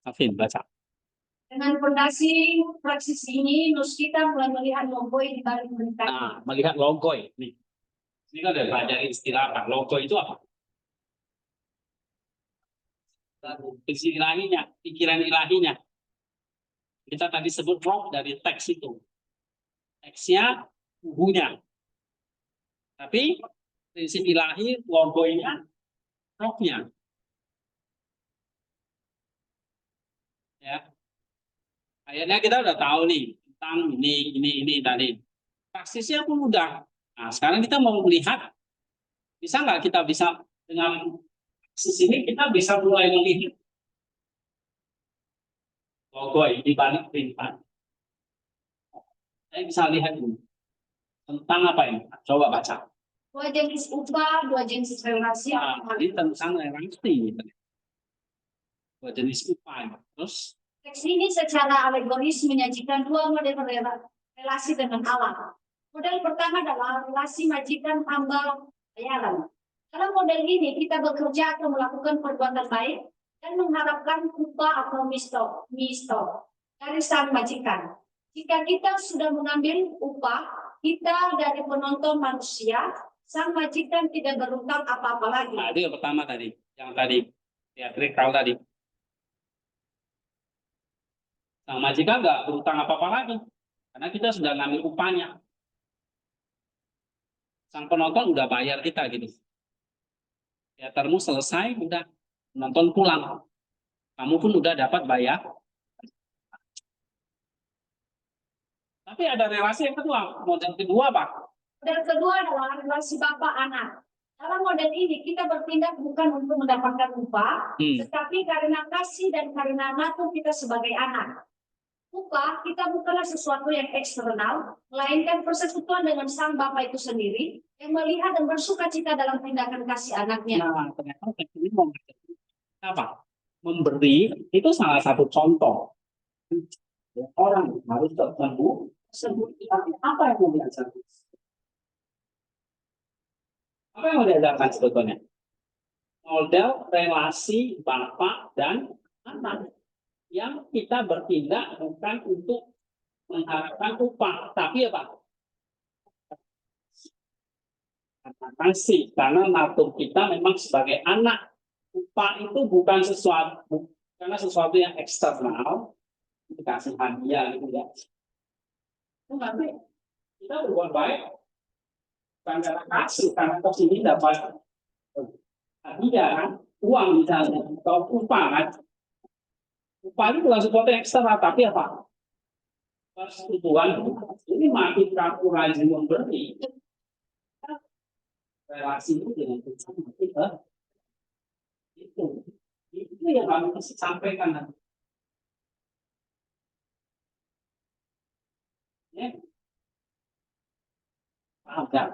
A: Afin, baca.
D: Dengan fondasi praksis ini, kita mulai melihat logoi di balik berita.
A: Nah, melihat logoi. Nih. Ini kan ada belajar istilah apa? Logoi itu apa? Visi ilahinya, pikiran ilahinya. Kita tadi sebut roh dari teks itu. Teksnya, bukunya. Tapi prinsip ilahi, logonya, rohnya. Ya. Akhirnya kita udah tahu nih tentang ini tadi. Praksisnya pun mudah. Nah, sekarang kita mau melihat, bisa nggak kita bisa dengan praksis ini kita bisa mulai melihat logo di balik perintah. Saya bisa lihat ini tentang apa ini? Coba baca.
D: 2 jenis upah, 2 jenis relasi.
A: Nah, ini tentang relasi. 2 jenis upah. Terus
D: Teks ini secara alegoris menyajikan 2 model relasi dengan Allah. Model pertama adalah relasi majikan hamba bayaran. Dalam model ini kita bekerja atau melakukan perbuatan baik dan mengharapkan upah atau misto dari sang majikan. Jika kita sudah mengambil upah kita dari penonton manusia, sang majikan tidak berutang apa-apa lagi.
A: nah, itu yang pertama tadi, yang tadi teatrikal tadi. Sang majikan nggak berutang apa-apa lagi, karena kita sudah ngambil upahnya. Sang penonton udah bayar kita gitu. Teatermu selesai, udah penonton pulang. Kamu pun udah dapat bayar. Tapi ada relasi yang kedua. Model kedua, Pak.
D: Model kedua adalah relasi bapak anak. Dalam model ini kita bertindak bukan untuk mendapatkan upah, tetapi karena kasih dan karena natur kita sebagai anak. Upah kita bukanlah sesuatu yang eksternal, melainkan persekutuan dengan sang Bapa itu sendiri yang melihat dan bersuka cita dalam tindakan kasih anaknya.
A: Nah, ternyata ini apa? Memberi itu salah satu contoh. Orang harus tertentu apa yang mau diajarkan? Apa yang mau diajarkan sebetulnya? Model relasi bapak dan anak. Yang kita bertindak bukan untuk mengharapkan upah, tapi apa? Karena kasih, karena natur kita memang sebagai anak. Upah itu bukan sesuatu, karena sesuatu yang eksternal, dikasih hadiah gitu ya. Itu nanti kita berbuat baik, bukan karena kasih, karena kasih ini dapat hadiah kan, uang misalnya, atau upah kan. Upah itu bukan sesuatu yang eksternal, tapi apa? Persekutuan ini makin kamu rajin memberi, relasi itu dengan Tuhan itu yang harus disampaikan nanti. Ya. Paham ya?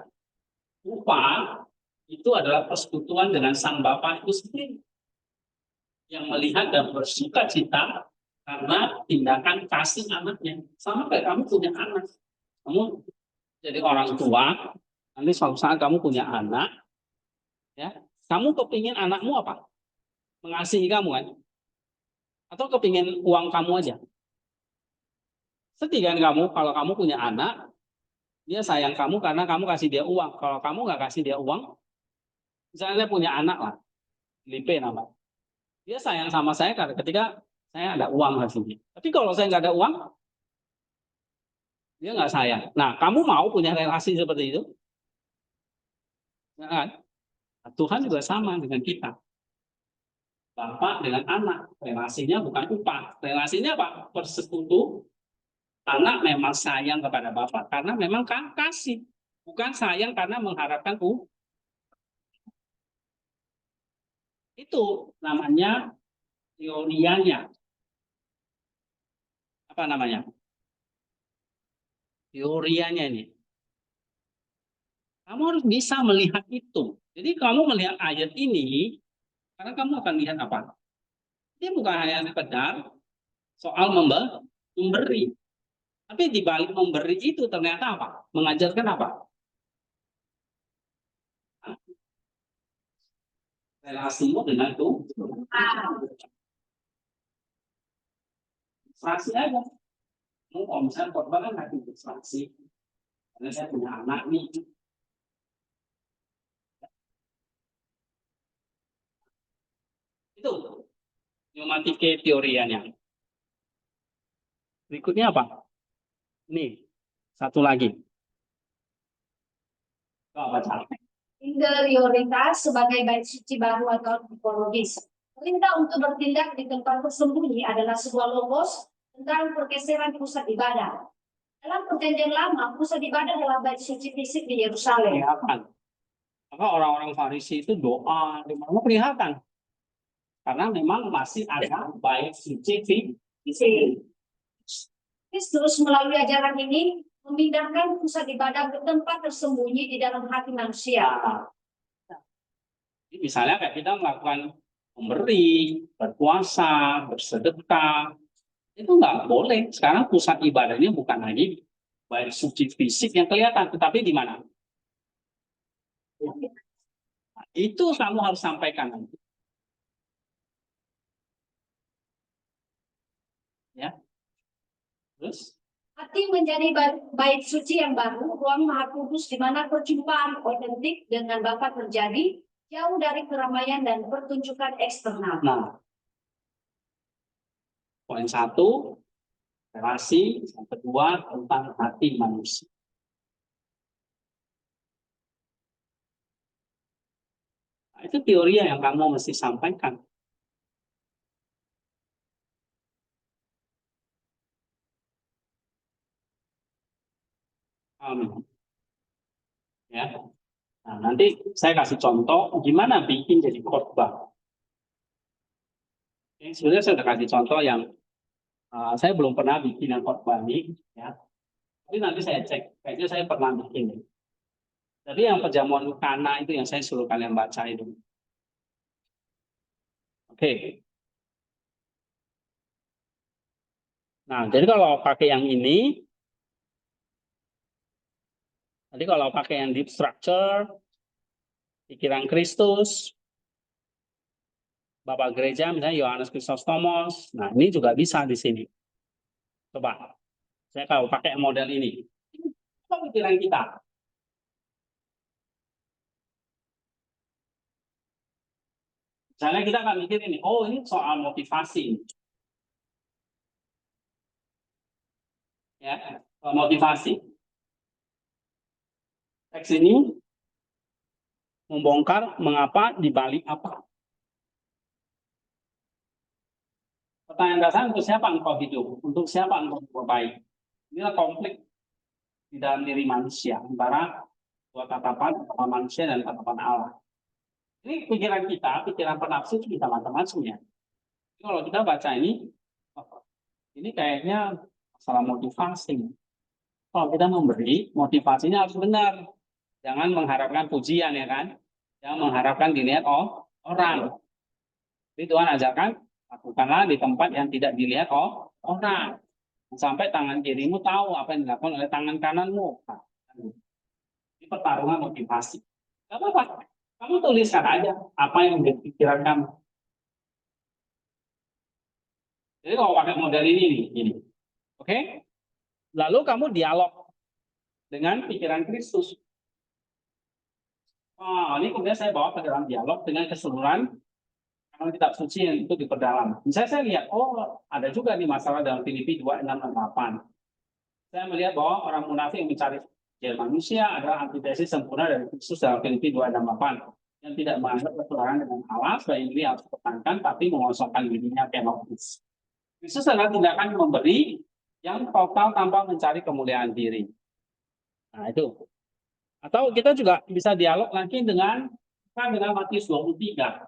A: Upah itu adalah persekutuan dengan sang Bapa itu sendiri yang melihat dan bersuka cita karena tindakan kasih anaknya. Sama kayak kamu punya anak, kamu jadi orang tua, nanti suatu saat kamu punya anak, ya, kamu kepingin anakmu apa? Mengasihi kamu kan? Atau kepingin uang kamu aja? Sedih kan kamu kalau kamu punya anak, dia sayang kamu karena kamu kasih dia uang. Kalau kamu nggak kasih dia uang, misalnya saya punya anak lah, Lipe nama. Dia sayang sama saya karena ketika saya ada uang hasilnya. Tapi kalau saya nggak ada uang, dia nggak sayang. Nah, kamu mau punya relasi seperti itu? Nggak kan? Nah, Tuhan juga sama dengan kita. Bapak dengan anak, relasinya bukan upah. Relasinya apa? Persekutu. Anak memang sayang kepada Bapak karena memang kasih. Bukan sayang karena mengharapkan itu namanya teorianya. Apa namanya? Teorianya ini. Kamu harus bisa melihat itu. Jadi kamu melihat ayat ini, karena kamu akan lihat apa? Ini bukan hanya sekedar soal memberi. Tapi di balik memberi itu ternyata apa? Mengajarkan apa? Relasimu dengan Tuhan. Saksi aja. Kalau misalnya korban kan nggak ikut saksi. Karena saya punya anak nih. Itu pneumatike teorianya. Berikutnya apa? Nih, satu lagi. Coba baca.
D: Interioritas sebagai bait suci baru atau tipologis. Perintah untuk bertindak di tempat tersembunyi adalah sebuah logos tentang pergeseran pusat ibadah. Dalam perjanjian lama, pusat ibadah adalah bait suci fisik di Yerusalem.
A: Kelihatan. Maka orang-orang Farisi itu doa di mana kelihatan. Karena memang masih ada bait suci fisik.
D: Kristus melalui ajaran ini memindahkan pusat ibadah ke tempat tersembunyi di dalam hati manusia.
A: Misalnya kayak kita melakukan memberi, berpuasa, bersedekah, itu nggak boleh. Sekarang pusat ibadahnya bukan lagi bait suci fisik yang kelihatan, tetapi di mana? Itu kamu harus sampaikan nanti. Ya. Terus?
D: Hati menjadi bait suci yang baru, ruang Maha Kudus di mana perjumpaan otentik dengan Bapa terjadi, jauh dari keramaian dan pertunjukan eksternal.
A: Nah, poin satu, relasi. Yang kedua, tentang hati manusia. Nah, itu teori yang kamu mesti sampaikan. Ya. Nah, nanti saya kasih contoh gimana bikin jadi khotbah. Sebenarnya saya sudah kasih contoh yang saya belum pernah bikin yang khotbah ini, ya. Tapi nanti saya cek, kayaknya saya pernah bikin. Jadi yang perjamuan Kana itu yang saya suruh kalian baca itu. Oke. Nah, jadi kalau pakai yang ini, jadi kalau pakai yang deep structure, pikiran Kristus, Bapak Gereja misalnya Yohanes Chrysostomos, nah ini juga bisa di sini. Coba, saya kalau pakai model ini, apa pikiran kita? Misalnya kita akan mikir ini, oh ini soal motivasi. Ya, soal motivasi. Teks ini membongkar mengapa dibalik apa. Pertanyaan dasar, untuk siapa engkau hidup? Untuk siapa engkau berbaik? Inilah konflik di dalam diri manusia antara dua tatapan manusia dan tatapan Allah. Ini pikiran kita, pikiran penafsir itu bisa macam-macam ya. Kalau kita baca ini kayaknya masalah motivasi. Kalau kita memberi, motivasinya harus benar. Jangan mengharapkan pujian ya kan. Jangan mengharapkan dilihat orang. Jadi Tuhan ajarkan, lakukanlah di tempat yang tidak dilihat orang. Sampai tangan kirimu tahu apa yang dilakukan oleh tangan kananmu. Ini pertarungan motivasi. Gak apa-apa. Kamu tuliskan aja apa yang menjadi pikiran kamu. Jadi kalau pakai model ini. Oke? Lalu kamu dialog dengan pikiran Kristus. Ini kemudian saya bawa ke dalam dialog dengan keseluruhan karena kitab suci yang itu diperdalam. Misalnya saya lihat, ada juga nih masalah dalam Filipi 2, 6, dan 8. Saya melihat bahwa orang munafik yang mencari manusia adalah antitesis sempurna dari Kristus dalam Filipi 2, 6, 8. Yang tidak menganggap persaudaraan dengan Allah, sebagai diri harus dipertahankan, tapi mengosongkan dirinya kenosis. Kristus adalah tindakan memberi yang total tanpa mencari kemuliaan diri. Nah itu. Atau kita juga bisa dialog lagi dengan Matius 23.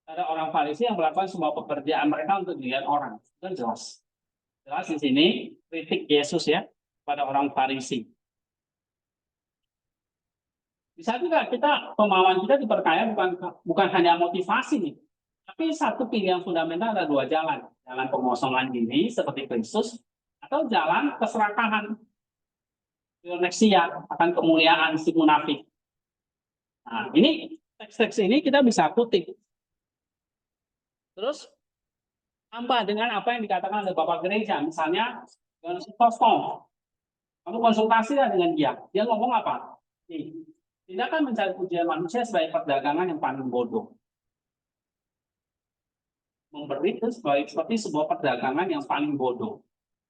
A: Ada orang Farisi yang melakukan semua pekerjaan mereka untuk dilihat orang. Itu jelas. Jelas di sini kritik Yesus ya pada orang Farisi. Bisa juga pemahaman kita diperkaya bukan hanya motivasi nih, tapi satu pilihan fundamental ada dua jalan. Jalan pengosongan diri seperti Kristus atau jalan keserakahan. Next-nya akan kemuliaan si munafik. Nah, ini teks-teks ini kita bisa kutip. Terus tambah dengan apa yang dikatakan oleh Bapak Gereja, misalnya dengan Kostom. Kamu konsultasilah dengan dia. Dia ngomong apa? Tindakan mencari pujian manusia sebagai perdagangan yang paling bodoh. Memberi itu seperti sebuah perdagangan yang paling bodoh.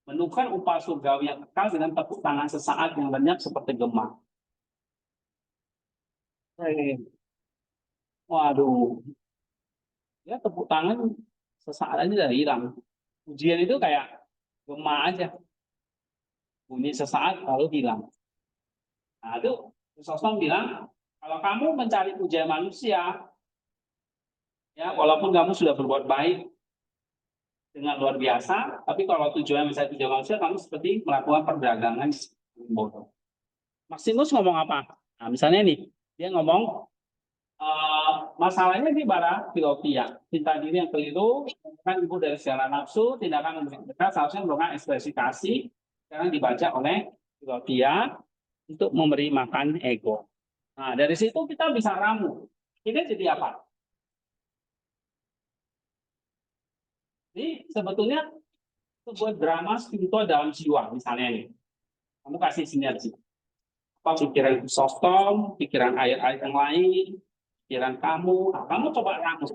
A: Menukar upah surgawi yang kekal dengan tepuk tangan sesaat yang lenyap seperti gema. Waduh. Ya tepuk tangan sesaat aja udah hilang. Ujian itu kayak gema aja. Bunyi sesaat lalu hilang. Nah itu Sostom bilang, kalau kamu mencari pujian manusia, ya walaupun kamu sudah berbuat baik dengan luar biasa, tapi kalau tujuan mencari pujian manusia, kamu seperti melakukan perdagangan bodoh. Maximus ngomong apa? Nah misalnya nih, dia ngomong masalahnya di bara Filopia, cinta diri yang keliru, kan ibu dari segala nafsu, tindakan yang dekat seharusnya merupakan ekspresi kasih, sekarang dibaca oleh Filopia untuk memberi makan ego. Nah dari situ kita bisa ramu. Ini jadi apa? Ini sebetulnya sebuah drama spiritual dalam jiwa, misalnya ini. Kamu kasih sinergi. Apa pikiran Sostom, pikiran ayat-ayat yang lain, pikiran kamu coba ramu.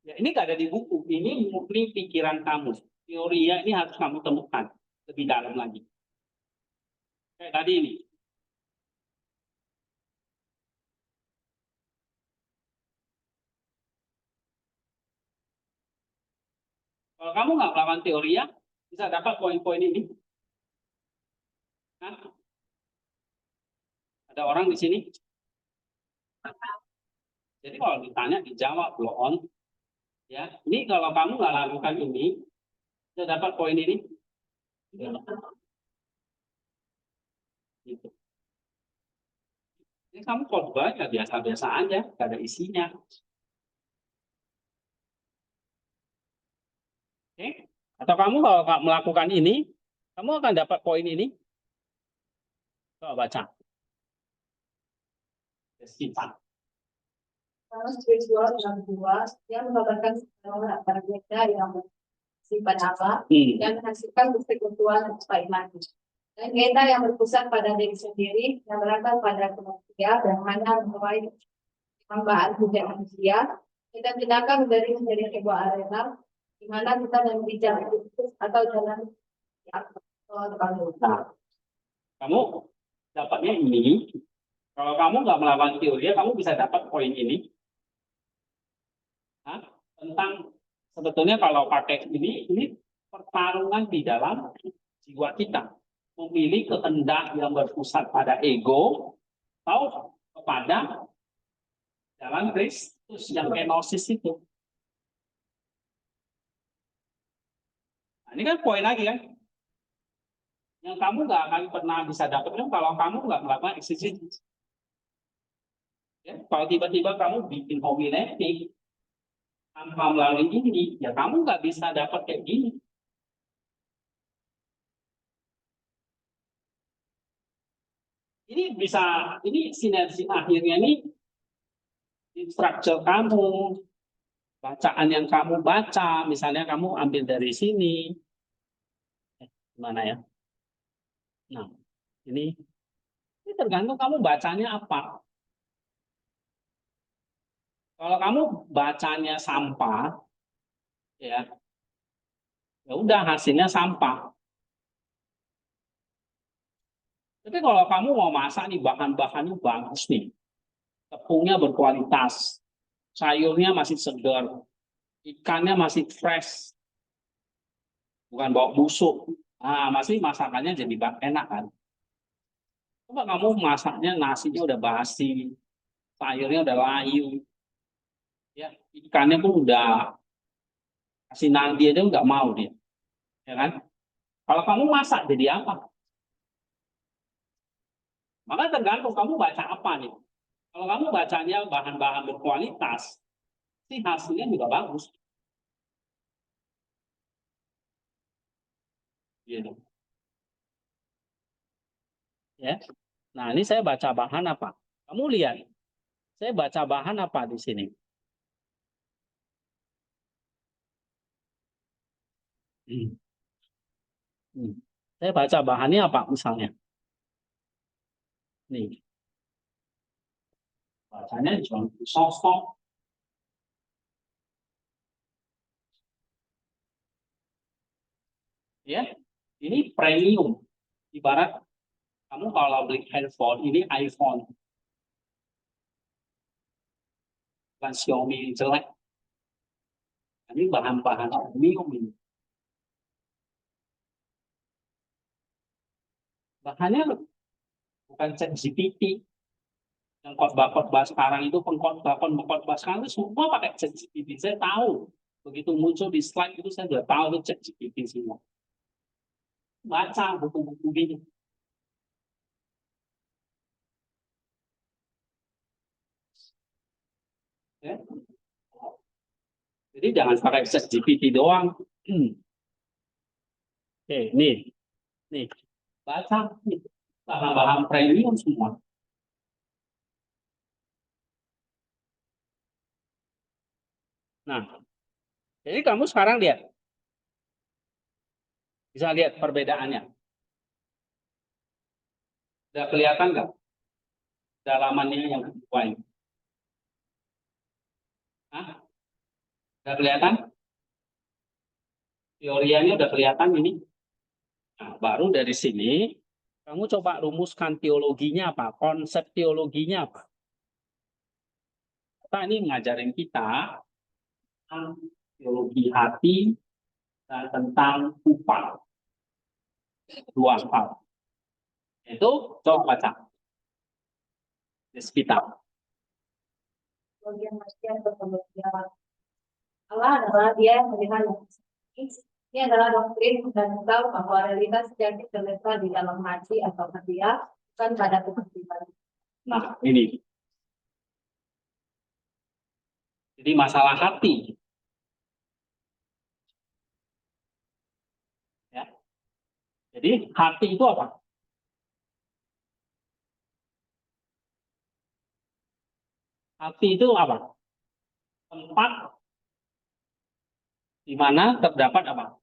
A: Ya, ini nggak ada di buku, ini murni pikiran kamu. Teorinya ini harus kamu temukan lebih dalam lagi. Kayak tadi ini. Kalau kamu nggak melakukan teorinya, bisa dapat poin-poin ini. Nah, ada orang di sini. Jadi kalau ditanya dijawab blow on. Ya, ini kalau kamu nggak lakukan ini, bisa dapat poin ini. Gitu. Ini kamu khotbah ya biasa-biasa aja, nggak ada isinya. Oke? Atau kamu kalau melakukan ini, kamu akan dapat poin ini. Coba baca. Kita.
D: Kalau spiritual yang dua, yang menggambarkan orang berbeda yang sifat Allah, yang menghasilkan bukti ketuaan dan iman. Dan kita yang berpusat pada diri sendiri, yang berasal pada manusia dan hanya menuai tambahan budaya manusia, kita tindakan menjadi sebuah arena di mana kita memiliki jalan khusus atau jalan yang
A: Nah, kamu dapatnya ini. Kalau kamu nggak melakukan teori, kamu bisa dapat poin ini. Hah? Tentang sebetulnya kalau pakai ini pertarungan di dalam jiwa kita. Memilih kehendak yang berpusat pada ego atau kepada jalan Kristus yang kenosis itu. Nah, ini kan poin lagi kan. Yang kamu nggak akan pernah bisa dapatkan kalau kamu nggak melakukan eksistensi. Ya, kalau tiba-tiba kamu bikin homiletik tanpa melalui ini, ya kamu nggak bisa dapat kayak gini. Ini bisa, ini sinergi akhirnya ini struktur kamu, bacaan yang kamu baca, misalnya kamu ambil dari sini, gimana ya? Nah, ini tergantung kamu bacanya apa. Kalau kamu bacanya sampah, ya udah hasilnya sampah. Tapi kalau kamu mau masak nih bahan-bahannya bagus nih, tepungnya berkualitas, sayurnya masih segar, ikannya masih fresh, bukan bau busuk. Nah, masih masakannya jadi enak kan. Coba kamu masaknya nasinya udah basi, sayurnya udah layu, ya ikannya pun udah kasih nadi aja nggak mau dia, ya kan? Kalau kamu masak jadi apa? Maka tergantung kamu baca apa nih. Kalau kamu bacanya bahan-bahan berkualitas, sih hasilnya juga bagus. Gitu. Ya. Nah, ini saya baca bahan apa? Kamu lihat, saya baca bahan apa di sini? Hmm. Hmm. Saya baca bahannya apa misalnya? Nih, bacanya cuma sosok. Ya, ini premium. Ibarat kamu kalau beli handphone, ini iPhone, bukan Xiaomi yang jelek. Ini bahan-bahan premium ini. Bahannya bukan ChatGPT. Yang khotbah-khotbah sekarang itu pengkhotbah sekarang itu semua pakai ChatGPT. Saya tahu. Begitu muncul di slide itu saya sudah tahu itu ChatGPT semua. Baca buku-buku ini. Ya. Jadi jangan pakai ChatGPT doang. Oke, nih, baca nih. Bahan-bahan premium semua. Nah, jadi kamu sekarang lihat, bisa lihat perbedaannya. Udah kelihatan nggak dalamannya yang kedua ini? Hah? Udah kelihatan? Teorianya udah kelihatan ini. Nah, baru dari sini kamu coba rumuskan teologinya apa, konsep teologinya apa. Kita ini ngajarin kita tentang teologi hati dan tentang upah. Dua hal. Itu coba baca. Despita.
D: bagian manusia berkemudian. Allah adalah dia yang melihat yang ini adalah doktrin dan tahu bahwa realitas sejati terletak di dalam hati atau hadiah, bukan pada kepentingan.
A: Nah, ini. Jadi masalah hati. Ya. Jadi hati itu apa? Hati itu apa? Tempat di mana terdapat apa?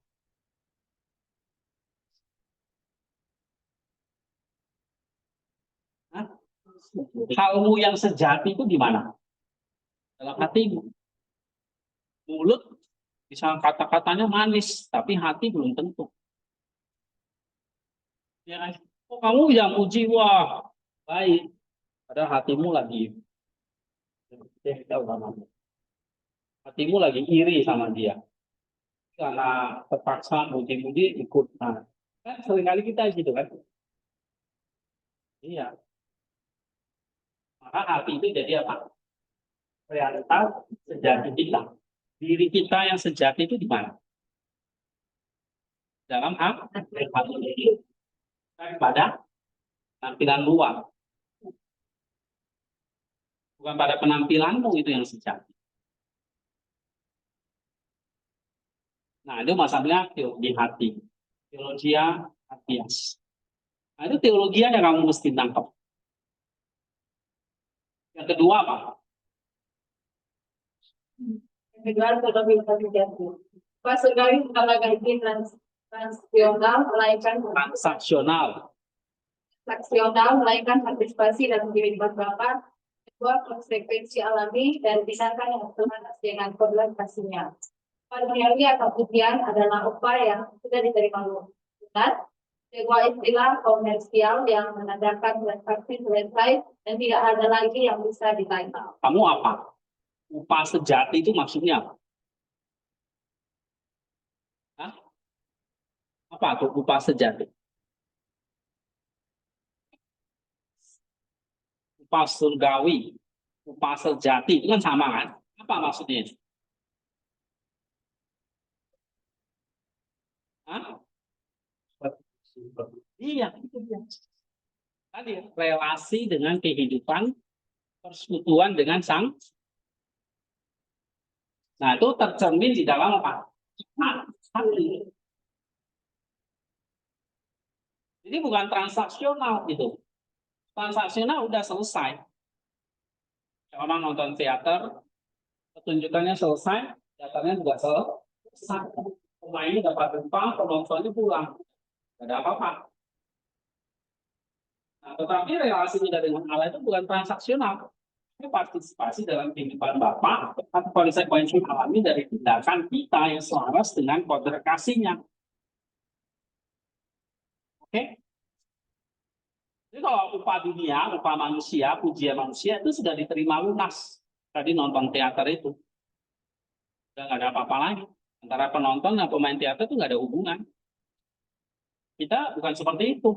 A: halmu yang sejati itu di mana? Dalam hatimu. Mulut bisa kata-katanya manis, tapi hati belum tentu. Ya kan? Oh, kamu yang puji, wah baik. Padahal hatimu lagi, hatimu lagi iri sama dia. Karena terpaksa muji-muji ikut. Nah, kan seringkali kita gitu kan. Iya. Maka hati itu jadi apa? Realitas sejati kita. Diri kita yang sejati itu di mana? Dalam hati pada penampilan luar. Bukan pada penampilanmu itu yang sejati. Nah, itu masalahnya teologi hati. Teologia hatias. Nah, itu teologi yang kamu mesti tangkap. Yang kedua apa?
D: Yang kedua adalah sejati. Pas sekali mengatakan ini transaksional, melainkan partisipasi dalam kehidupan Bapa, sebuah konsekuensi alami dan tindakan yang Tuhan dengan kodrat kasihnya. Patriarki atau pujian adalah upaya yang sudah diterima Tuhan, sebuah istilah komersial yang menandakan transaksi selesai dan tidak ada lagi yang bisa ditanya.
A: Kamu apa? Upah sejati itu maksudnya apa? Hah? Apa tuh upah sejati? Upah surgawi, upah sejati itu kan sama kan? Apa maksudnya? Hah? Iya, itu dia. Tadi relasi dengan kehidupan, persekutuan dengan sang. Nah, itu tercermin di dalam apa? Hati. Jadi bukan transaksional gitu. Transaksional udah selesai. Orang nonton teater, pertunjukannya selesai, teaternya juga selesai. Pemainnya dapat upah, penontonnya pulang. Tidak ada apa-apa. Nah, tetapi relasi kita dengan Allah itu bukan transaksional. Ini partisipasi dalam kehidupan Bapa atau konsekuensi alami dari tindakan kita yang selaras dengan kodrat kasihnya. Oke? Jadi kalau upah dunia, upah manusia, pujian manusia itu sudah diterima lunas. Tadi nonton teater itu. Sudah nggak ada apa-apa lagi. Antara penonton dan pemain teater itu nggak ada hubungan. Kita bukan seperti itu.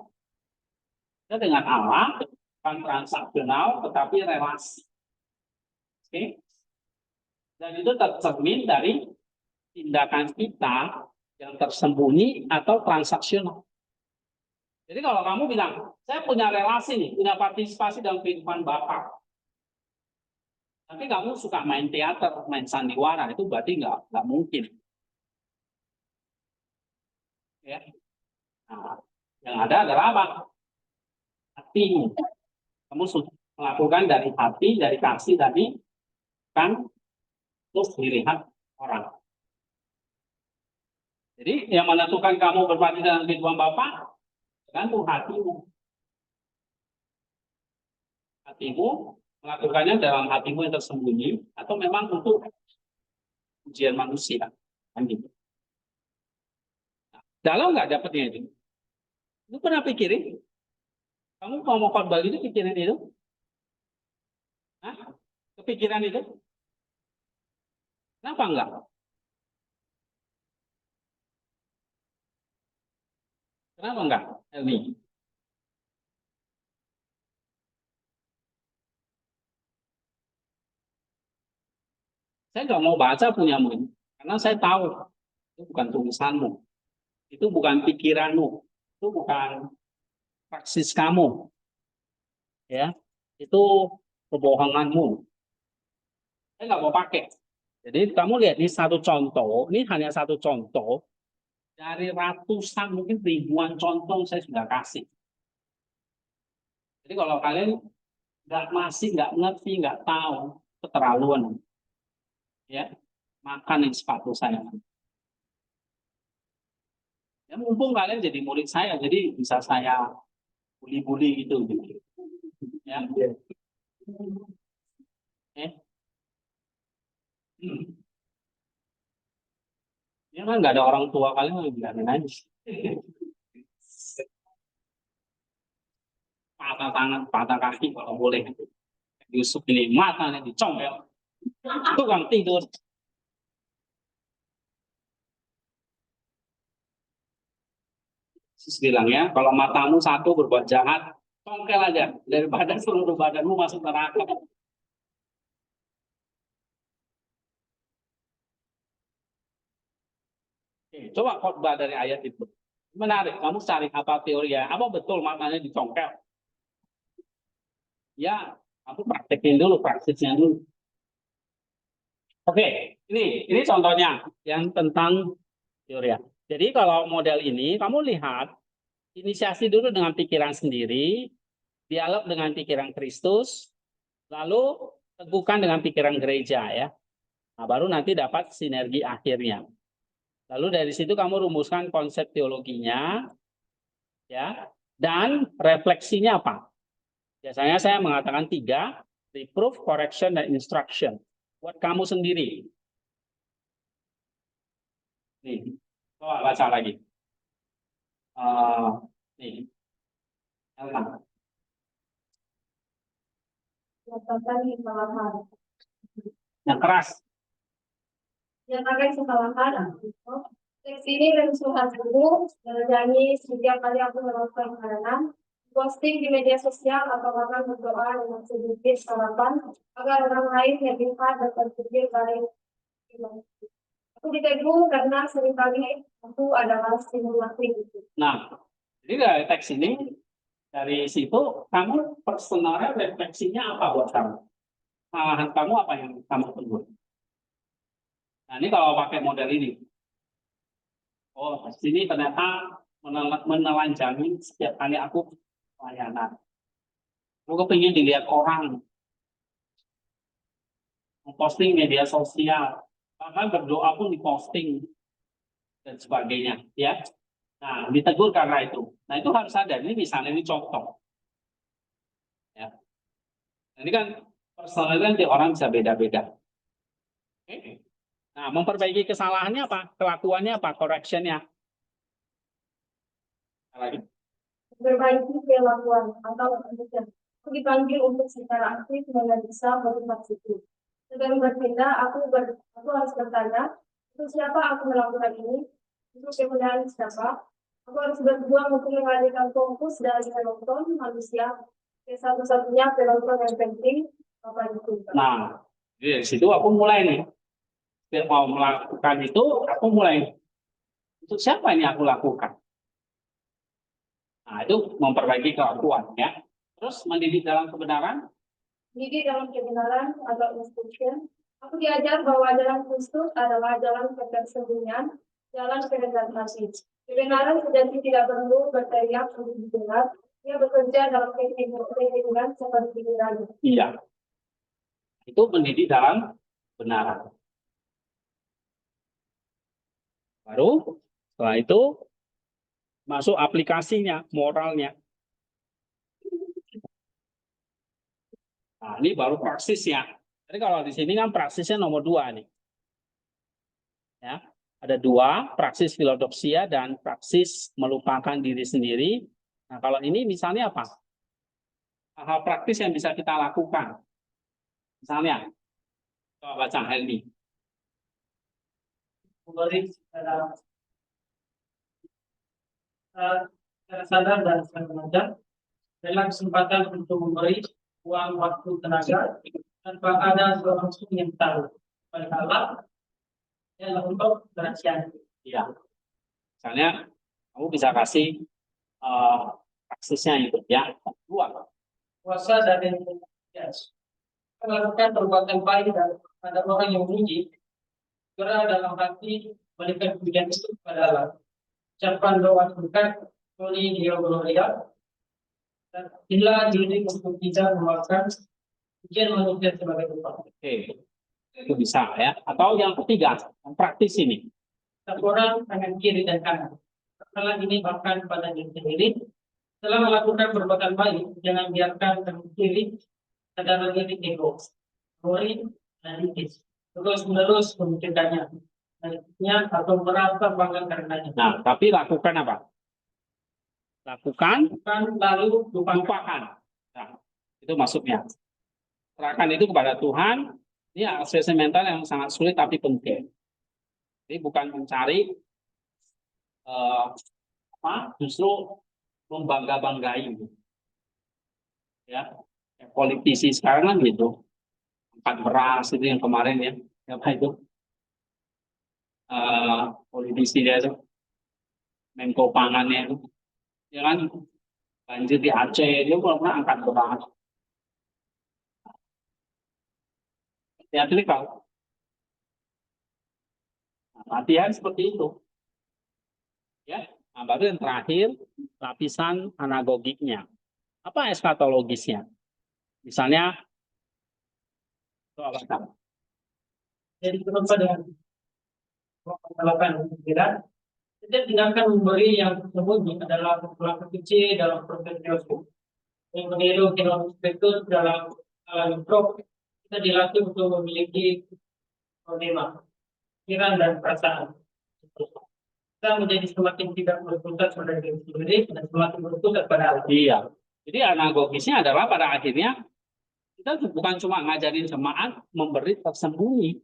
A: Kita dengan Allah, bukan transaksional, tetapi relasi. Oke? Dan itu tercermin dari tindakan kita yang tersembunyi atau transaksional. Jadi kalau kamu bilang, saya punya relasi nih, punya partisipasi dalam kehidupan Bapak. Tapi kamu suka main teater, main sandiwara, itu berarti nggak mungkin. Ya. Nah, yang ada adalah apa? Hatimu. Kamu sudah melakukan dari hati, dari kasih tadi, kan terus dilihat orang. Jadi yang menentukan kamu berpartisipasi dalam kehidupan Bapak, tergantung hatimu. Hatimu melakukannya dalam hatimu yang tersembunyi atau memang untuk ujian manusia. Kan gitu. Nah, dalam nggak dapetnya itu? Lu pernah pikirin? Kamu mau khotbah itu pikirin itu? Hah? Kepikiran itu? Kenapa enggak? Kenapa enggak, Elmi? Saya nggak mau baca punyamu, karena saya tahu itu bukan tulisanmu, itu bukan pikiranmu, itu bukan praksis kamu, ya, itu kebohonganmu. Saya nggak mau pakai. Jadi kamu lihat ini satu contoh, ini hanya satu contoh dari ratusan mungkin ribuan contoh saya sudah kasih. Jadi kalau kalian masih nggak ngerti, nggak tahu, keterlaluan. Ya, makan yang sepatu saya. Ya, mumpung kalian jadi murid saya, jadi bisa saya bully-bully gitu. Ya. Ini kan nggak ada orang tua kalian yang bilangin aja. Patah tangan, patah kaki kalau boleh. Yusuf ini matanya dicongkel. Tukang tidur. Terus bilang ya, kalau matamu satu berbuat jahat, congkel aja daripada seluruh badanmu masuk neraka. Oke, coba khotbah dari ayat itu. Menarik, kamu cari apa teori ya? Apa betul matanya dicongkel? Ya, aku praktekin dulu, praksisnya dulu. Oke, ini contohnya yang tentang teori ya. Jadi kalau model ini, kamu lihat, inisiasi dulu dengan pikiran sendiri, dialog dengan pikiran Kristus, lalu teguhkan dengan pikiran gereja ya. Nah, baru nanti dapat sinergi akhirnya. Lalu dari situ kamu rumuskan konsep teologinya, ya, dan refleksinya apa? Biasanya saya mengatakan 3, reproof, correction, dan instruction. Buat kamu sendiri. Nih, coba baca lagi. Nih, Elna.
B: Nyatakan kesalahan.
A: Yang keras.
B: Nyatakan kesalahan. Teks ini kerusuhan dulu, menyanyi setiap kali aku melakukan makanan, posting di media sosial atau bahkan berdoa dengan sedikit harapan agar orang lain yang lihat dan berpikir baik. Aku ditegur karena seringkali aku adalah simulasi itu.
A: Nah, jadi dari teks ini, dari situ kamu personalnya refleksinya apa buat kamu? Kesalahan kamu apa yang kamu tegur? Nah, ini kalau pakai model ini. Oh, sini ternyata menelanjangi setiap kali aku pelayanan. Aku kepingin dilihat orang, memposting media sosial, bahkan berdoa pun diposting dan sebagainya, ya. Nah, ditegur karena itu. Nah, itu harus ada. Ini misalnya ini contoh. Ya. Ini kan personalnya nanti orang bisa beda-beda. Oke. Nah, memperbaiki kesalahannya apa? Kelakuannya apa? Correctionnya. Lagi.
B: Perbaiki kelakuan atau kemudian aku dipanggil untuk secara aktif menganalisa motivasi itu. Sebelum berpindah, aku harus bertanya, untuk siapa aku melakukan ini? Untuk kemudahan siapa? Aku harus berjuang untuk mengalihkan fokus dari penonton manusia ke satu-satunya penonton yang penting apa itu.
A: Nah, dari situ aku mulai nih. Biar mau melakukan itu, aku mulai. Untuk siapa ini aku lakukan? Nah, itu memperbaiki kelakuan ya. Terus mendidik dalam kebenaran.
B: Jadi dalam kebenaran atau instruction, aku diajar bahwa jalan Kristus adalah jalan ketersembunyian, jalan kehendak hati. Kebenaran sejati tidak perlu berteriak untuk didengar, ia bekerja dalam kehidupan seperti diri.
A: Iya. Itu mendidik dalam kebenaran. Baru setelah itu masuk aplikasinya, moralnya. Nah, ini baru praksisnya. Jadi kalau di sini kan praksisnya nomor 2 nih. Ya, ada 2, praksis filodoksia dan praksis melupakan diri sendiri. Nah, kalau ini misalnya apa? Hal-hal praktis yang bisa kita lakukan. Misalnya, coba baca Helmi.
C: Memberi secara sadar dan sengaja dalam kesempatan untuk memberi uang, waktu, tenaga tanpa ada seorang pun yang tahu pada Allah yang untuk kerahasiaan.
A: Ya, misalnya kamu bisa kasih praksisnya itu ya 2.
C: Puasa dari melakukan perbuatan baik dan ada orang yang memuji, segera dalam hati memberikan pujian itu kepada Allah. Ucapan doa berkat Holy Dia Gloria dan bila diri untuk tidak memakan pujian manusia sebagai upah.
A: Oke, itu bisa ya. Atau yang ketiga, yang praktis ini.
C: Satu orang tangan kiri dan kanan. Kesalahan ini bahkan pada diri sendiri Setelah melakukan perbuatan baik, jangan biarkan terpilih ada lagi ego, worry, dan itis. Terus-menerus memikirkannya, atau merasa bangga karenanya.
A: Nah, tapi lakukan apa? Lakukan,
C: Bukan lalu
A: lupakan. Nah, itu maksudnya. Serahkan itu kepada Tuhan. Ini aspek mental yang sangat sulit tapi penting. Jadi bukan mencari justru membangga-banggai. Ya, politisi sekarang kan gitu. Angkat beras itu yang kemarin ya. Apa itu? Politisi dia itu. Menko pangannya itu. Ya kan? Banjir di Aceh, dia pernah angkat beras. Ya, kalau latihan seperti itu. Ya, nah, baru yang terakhir lapisan anagogiknya. Apa eskatologisnya? Misalnya soal apa?
C: jadi pada melakukan pikiran, kita tidak akan memberi yang tersebut adalah perilaku kecil dalam proses tersebut. Yang meniru Herodotus dalam mikro, kita dilatih untuk memiliki problema, pikiran dan perasaan. Kita menjadi semakin tidak berpusat pada diri sendiri dan semakin berpusat pada Allah.
A: Iya. Jadi analogisnya adalah pada akhirnya kita bukan cuma ngajarin jemaat memberi tersembunyi.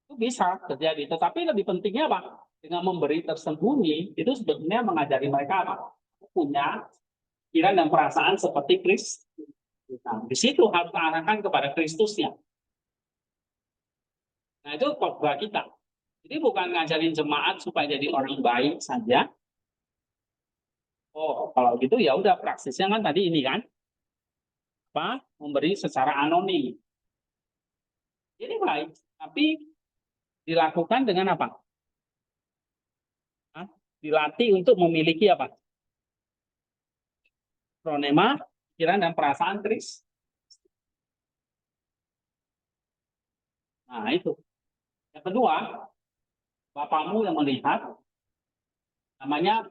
A: Itu bisa terjadi. Tetapi lebih pentingnya apa? Dengan memberi tersembunyi, itu sebetulnya mengajari mereka apa? Punya pikiran dan perasaan seperti Kristus. Nah, di situ harus arahkan kepada Kristusnya. Nah, itu khotbah kita. Jadi bukan ngajarin jemaat supaya jadi orang baik saja. Oh, kalau gitu ya udah praksisnya kan tadi ini kan. Apa? Memberi secara anonim. Jadi baik, tapi dilakukan dengan apa? Hah? Dilatih untuk memiliki apa? Pronema, pikiran dan perasaan Kristus. Nah, itu. Yang kedua, Bapakmu yang melihat, namanya,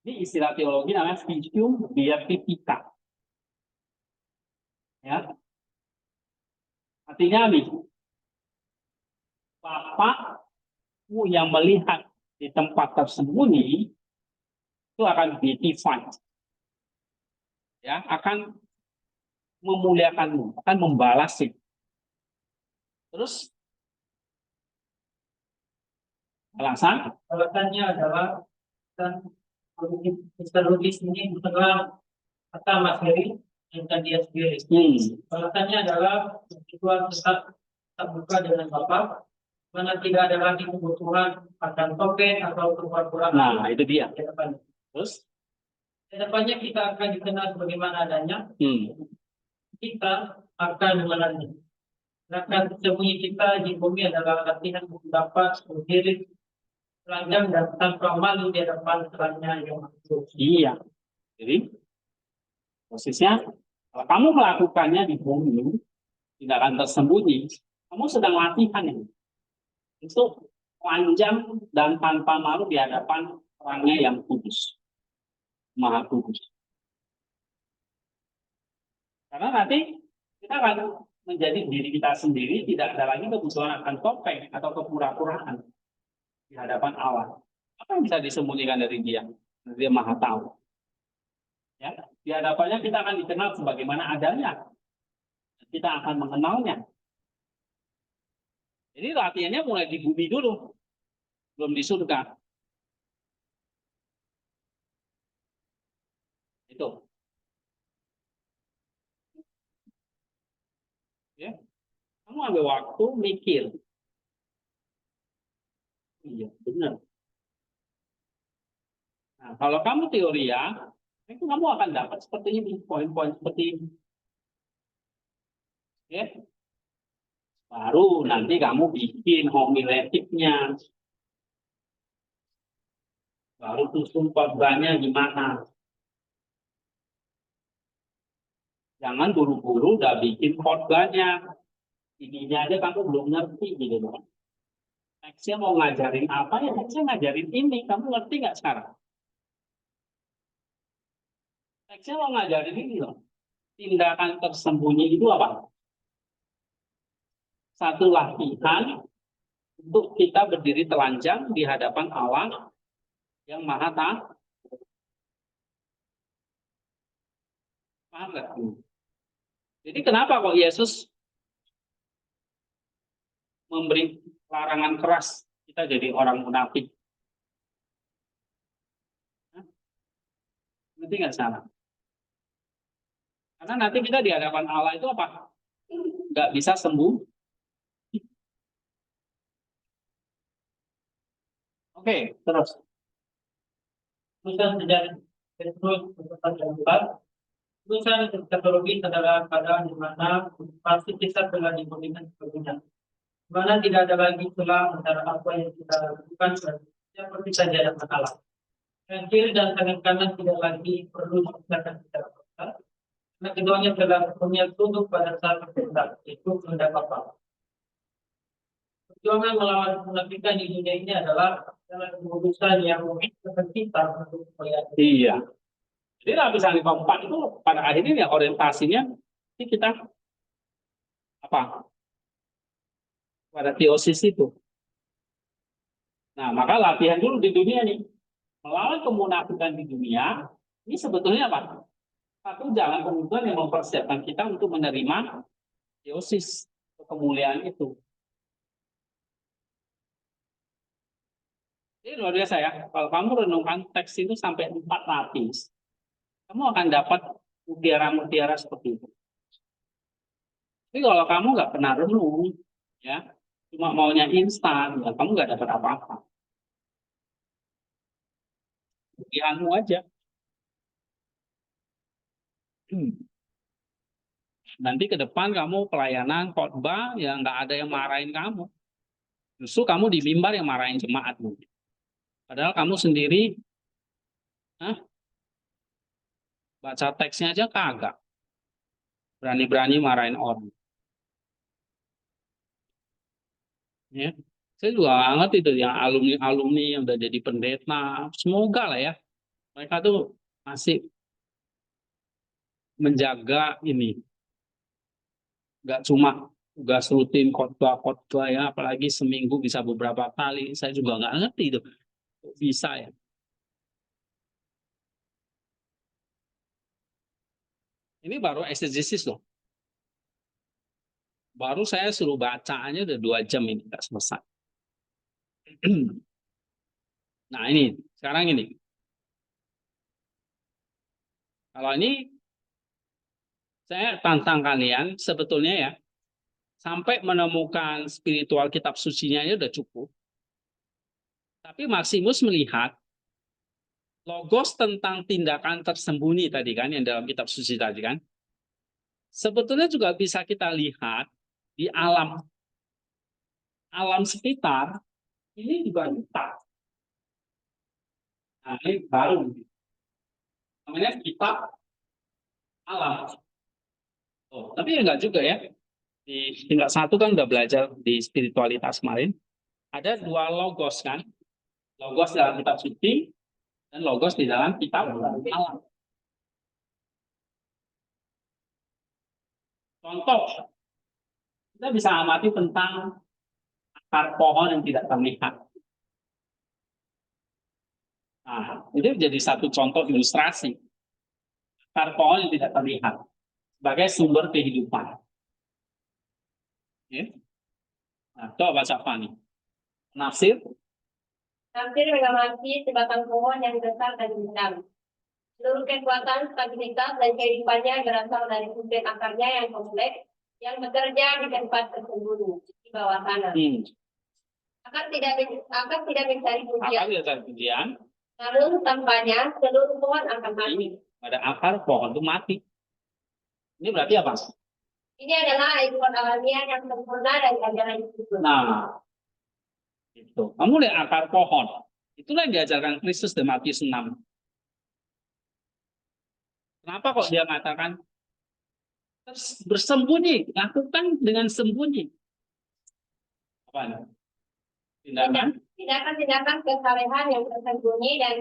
A: ini istilah teologi namanya visium beatifica. Ya. Artinya nih, Bapakmu yang melihat di tempat tersembunyi, itu akan beatified. Ya, akan memuliakanmu, akan membalasi. Terus,
C: alasannya adalah dan psikologis ini bukanlah kata materi yang dia sendiri. Alasannya adalah tujuan tetap buka dengan Bapa, mana tidak ada lagi kebutuhan akan token atau pura-pura.
A: Nah, itu dia. Terus,
C: kedepannya kita akan dikenal bagaimana adanya. Kita akan mengenalnya. Karena sembunyi kita di bumi adalah latihan untuk dapat berdiri telanjang dan tanpa malu di hadapan Tuhannya yang maha.
A: Iya. Jadi posisinya kalau kamu melakukannya di bumi tidak akan tersembunyi, kamu sedang latihan ini untuk telanjang dan tanpa malu di hadapan orangnya yang kudus, maha kudus. Karena nanti kita akan menjadi diri kita sendiri, tidak ada lagi kebutuhan akan topeng atau kepura-puraan di hadapan Allah. Apa yang bisa disembunyikan dari dia? Dia maha tahu. Ya, di hadapannya kita akan dikenal sebagaimana adanya. Kita akan mengenalnya. Jadi latihannya mulai di bumi dulu, belum di surga. Itu. Ya, kamu ambil waktu mikir. Iya, benar. Nah, kalau kamu teori ya, itu kamu akan dapat seperti ini, poin-poin seperti ini. Ya. Baru nanti kamu bikin homiletiknya. Baru susun khotbahnya gimana. Jangan buru-buru udah bikin khotbahnya. Ininya aja kamu belum ngerti gitu loh. Nextnya mau ngajarin apa ya? Nextnya ngajarin ini. Kamu ngerti nggak sekarang? Teksnya mau ngajarin ini loh. Tindakan tersembunyi itu apa? Satu latihan untuk kita berdiri telanjang di hadapan Allah yang Maha Tahu. Paham nggak? Jadi kenapa kok Yesus memberi larangan keras kita jadi orang munafik? Ngerti nggak sana? Karena nanti kita di hadapan Allah itu apa? Nggak bisa sembuh. Oke, terus.
C: Lulusan sejarah terus lulusan teknologi adalah keadaan di mana pasti kita telah diberikan kegunaan. Di mana tidak ada lagi celah antara apa yang kita lakukan seperti saja ada masalah. Yang kiri dan tangan kanan tidak lagi perlu dipisahkan secara total. Karena keduanya telah punya tunduk pada saat tertentu, itu kehendak apa. Perjuangan melawan kemunafikan di dunia ini adalah keputusan yang tercipta untuk melihat.
A: Iya. Jadi lapisan keempat itu pada akhirnya ya orientasinya ini kita apa? Pada teosis itu. Nah, maka latihan dulu di dunia nih. Melawan kemunafikan di dunia, ini sebetulnya apa? Satu jalan kemudian yang mempersiapkan kita untuk menerima teosis, kemuliaan itu. Ini luar biasa ya. Kalau kamu renungkan teks itu sampai 4 lapis, kamu akan dapat mutiara-mutiara seperti itu. Tapi kalau kamu nggak pernah renung, ya, cuma maunya instan, ya, kamu nggak dapat apa-apa. Pilihanmu aja. Nanti ke depan kamu pelayanan khotbah, ya nggak ada yang marahin kamu. Justru kamu di mimbar yang marahin jemaat mungkin. Padahal kamu sendiri baca teksnya aja kagak. Berani-berani marahin orang. Ya. Saya juga nggak ngerti itu yang alumni-alumni yang udah jadi pendeta. Semoga lah ya. Mereka tuh masih menjaga ini. Nggak cuma tugas rutin khotbah ya. Apalagi seminggu bisa beberapa kali. Saya juga nggak ngerti itu. Bisa ya. Ini baru exegesis loh. Baru saya suruh bacaannya udah 2 jam ini nggak selesai. Nah ini, sekarang ini. Kalau ini, saya tantang kalian sebetulnya ya, sampai menemukan spiritual kitab sucinya udah cukup. Tapi Maximus melihat logos tentang tindakan tersembunyi tadi kan, yang dalam kitab suci tadi kan, sebetulnya juga bisa kita lihat di alam sekitar, ini juga kita. Nah, ini baru. Namanya kitab alam. Oh, tapi enggak juga ya. Di tingkat 1 kan udah belajar di spiritualitas kemarin. Ada 2 logos kan. Logos dalam kitab suci dan logos di dalam kitab alam. Contoh, kita bisa amati tentang akar pohon yang tidak terlihat. Nah, itu jadi satu contoh ilustrasi. Akar pohon yang tidak terlihat sebagai sumber kehidupan. Ya. Nah, coba baca Fani. Nafsir.
B: Nafsir mengamati sebatang pohon yang besar dan indah. Seluruh kekuatan, stabilitas, dan kehidupannya berasal dari susunan akarnya yang kompleks, yang bekerja di tempat tersembunyi di bawah tanah. Akar tidak mencari pujian. Lalu tampaknya seluruh pohon akan mati.
A: Pada akar pohon itu mati. Ini berarti apa?
B: Ini adalah ikon alamiah yang sempurna dari ajaran Kristus.
A: Nah, itu. Kamu lihat akar pohon. Itulah yang diajarkan Kristus di Matius 6. Kenapa kok dia mengatakan bersembunyi, lakukan dengan sembunyi? Apa? Tindakan
B: Tindakan kesalehan yang tersembunyi dan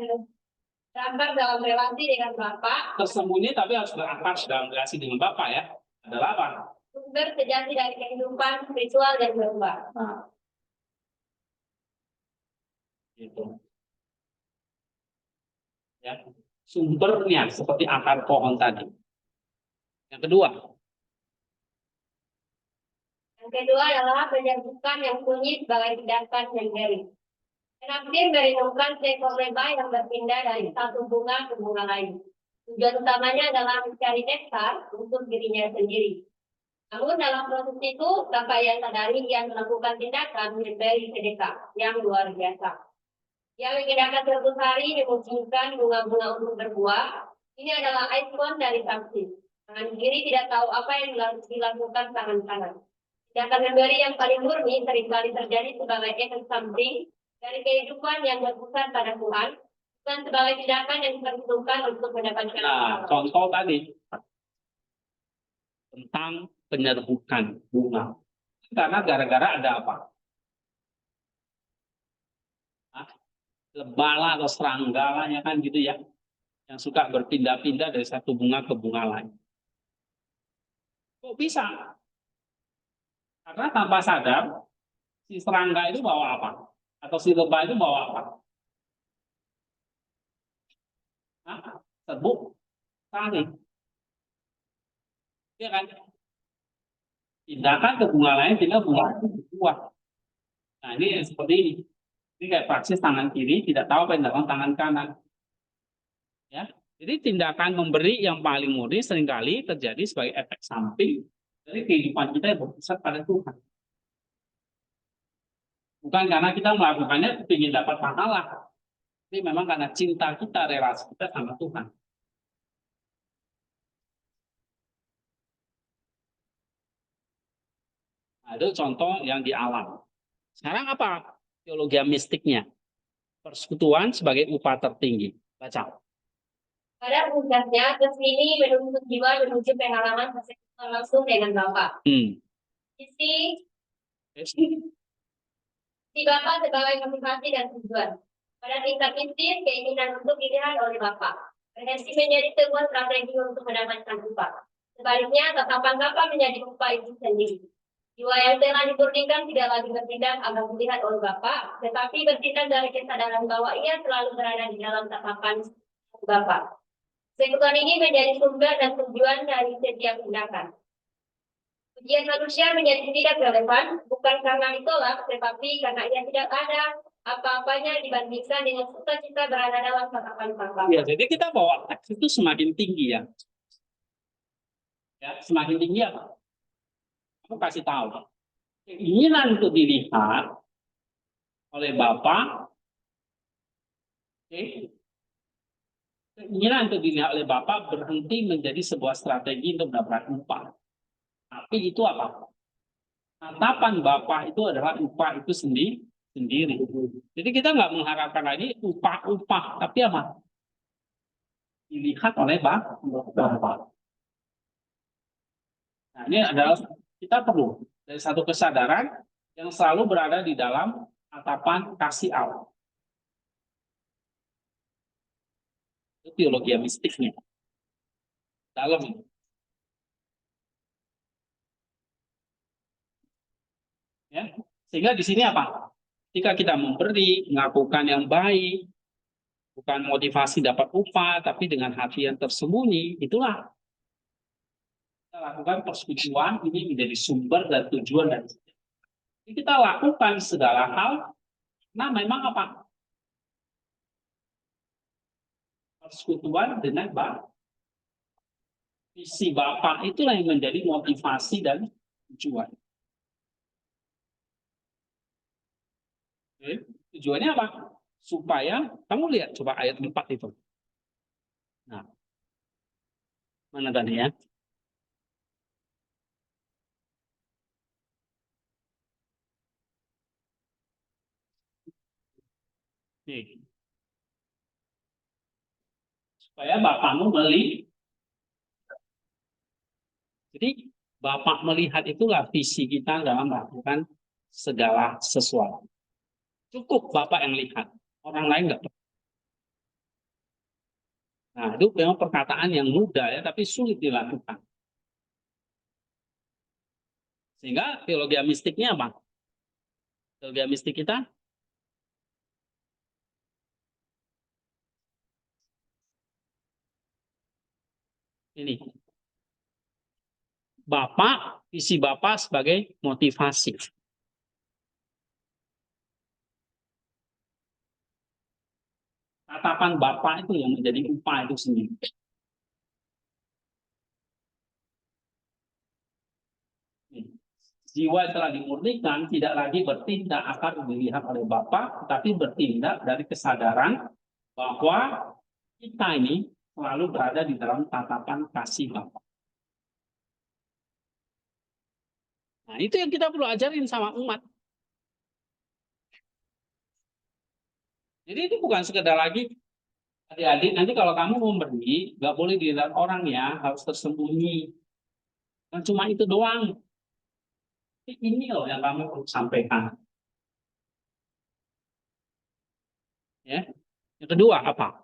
B: Berakrab dalam relasi dengan Bapa,
A: Tersembunyi tapi harus berakrab dalam relasi dengan Bapak ya. Adalah apa?
B: sumber sejati dari kehidupan spiritual dan berubah.
A: Nah, gitu. Ya. Sumbernya seperti akar pohon tadi. Yang kedua,
B: Yang kedua adalah penyerbukan yang sunyi sebagai tindakan yang dari. Penafsir merindukan seekor lebah yang berpindah dari satu bunga ke bunga lain. Tujuan utamanya adalah mencari nektar untuk dirinya sendiri. Namun dalam proses itu, tanpa ia sadari, ia melakukan tindakan memberi sedekah yang luar biasa. Ia menginginkan suatu hari memunculkan bunga-bunga untuk berbuah. Ini adalah ikon dari saksi. Tangan kiri tidak tahu apa yang dilakukan tangan kanan. Tindakan memberi yang paling murni seringkali terjadi sebagai efek samping dari kehidupan yang berpusat pada Tuhan, bukan sebagai tindakan yang diperhitungkan untuk mendapatkan.
A: nah contoh tadi tentang penyerbukan bunga. Karena gara-gara ada apa? Lebah atau serangga ya kan gitu ya, yang suka berpindah-pindah dari satu bunga ke bunga lain. Kok bisa? Karena tanpa sadar si serangga itu bawa apa? Atau si lebah itu bawa apa? Serbuk sari. Ya kan? Pindahkan ke bunga lain, tinggal bunga itu berbuah. Nah ini seperti ini. Ini kayak praksis tangan kiri tidak tahu apa yang dilakukan tangan kanan. Ya, jadi tindakan memberi yang paling murni seringkali terjadi sebagai efek samping dari kehidupan kita yang berpusat pada Tuhan. Bukan karena kita melakukannya ingin dapat pahala, tapi memang karena cinta kita, relasi kita sama Tuhan. Nah, itu contoh yang di alam. Sekarang apa teologi mistiknya? Persekutuan sebagai upah tertinggi. Baca.
B: Pada puncaknya, kesini menuntut jiwa menuju pengalaman persekutuan langsung dengan Bapa. Si Bapa sebagai motivasi dan tujuan. Pada tingkat mistis, keinginan untuk dilihat oleh Bapa. Berhenti menjadi sebuah strategi untuk mendapatkan upah. Sebaliknya, tatapan Bapa menjadi upah itu sendiri. Jiwa yang telah diturunkan tidak lagi bertindak agar dilihat oleh Bapa, tetapi bertindak dari kesadaran bahwa ia selalu berada di dalam tatapan Bapa. Persekutuan ini menjadi sumber dan tujuan dari setiap tindakan. Ujian manusia menjadi tidak relevan, bukan karena ditolak, tetapi karena ia tidak ada apa-apanya dibandingkan dengan sukacita berada dalam tatapan Bapa.
A: Ya, jadi kita bawa teks itu semakin tinggi ya. Ya, semakin tinggi apa? Aku kasih tahu. Keinginan untuk dilihat oleh Bapa, keinginan untuk dilihat oleh Bapa berhenti menjadi sebuah strategi untuk mendapatkan upah. Tapi itu apa? Tatapan Bapa itu adalah upah itu sendiri. Jadi kita nggak mengharapkan lagi upah-upah, tapi apa? Dilihat oleh Bapa. Nah, ini adalah kita perlu dari satu kesadaran yang selalu berada di dalam tatapan kasih Allah. Itu teologi mistiknya. Dalam. Ya. Sehingga di sini apa? Ketika kita memberi, melakukan yang baik, bukan motivasi dapat upah, tapi dengan hati yang tersembunyi, itulah kita lakukan persekutuan ini menjadi sumber dan tujuan dan kita lakukan segala hal. Nah, memang apa? Persekutuan dengan Bapa. Visi Bapa itulah yang menjadi motivasi dan tujuan. Oke. Tujuannya apa? Supaya kamu lihat coba ayat 4 itu. Nah, mana tadi ya? Nih. Supaya Bapakmu melihat. Jadi Bapak melihat itulah visi kita dalam melakukan segala sesuatu. Cukup Bapak yang lihat, orang lain nggak. Nah, itu memang perkataan yang mudah ya, tapi sulit dilakukan. Sehingga teologi mistiknya apa? Teologi mistik kita ini. Bapak, visi Bapak sebagai motivasi. Tatapan Bapak itu yang menjadi upah itu sendiri. Jiwa yang telah dimurnikan tidak lagi bertindak akan dilihat oleh Bapa, tapi bertindak dari kesadaran bahwa kita ini selalu berada di dalam tatapan kasih Bapa. Nah, itu yang kita perlu ajarin sama umat. Jadi itu bukan sekedar lagi adik-adik, nanti kalau kamu memberi, nggak boleh dilihat orang ya, harus tersembunyi. Dan cuma itu doang. Ini loh yang kamu perlu sampaikan. Ya. Yang kedua apa?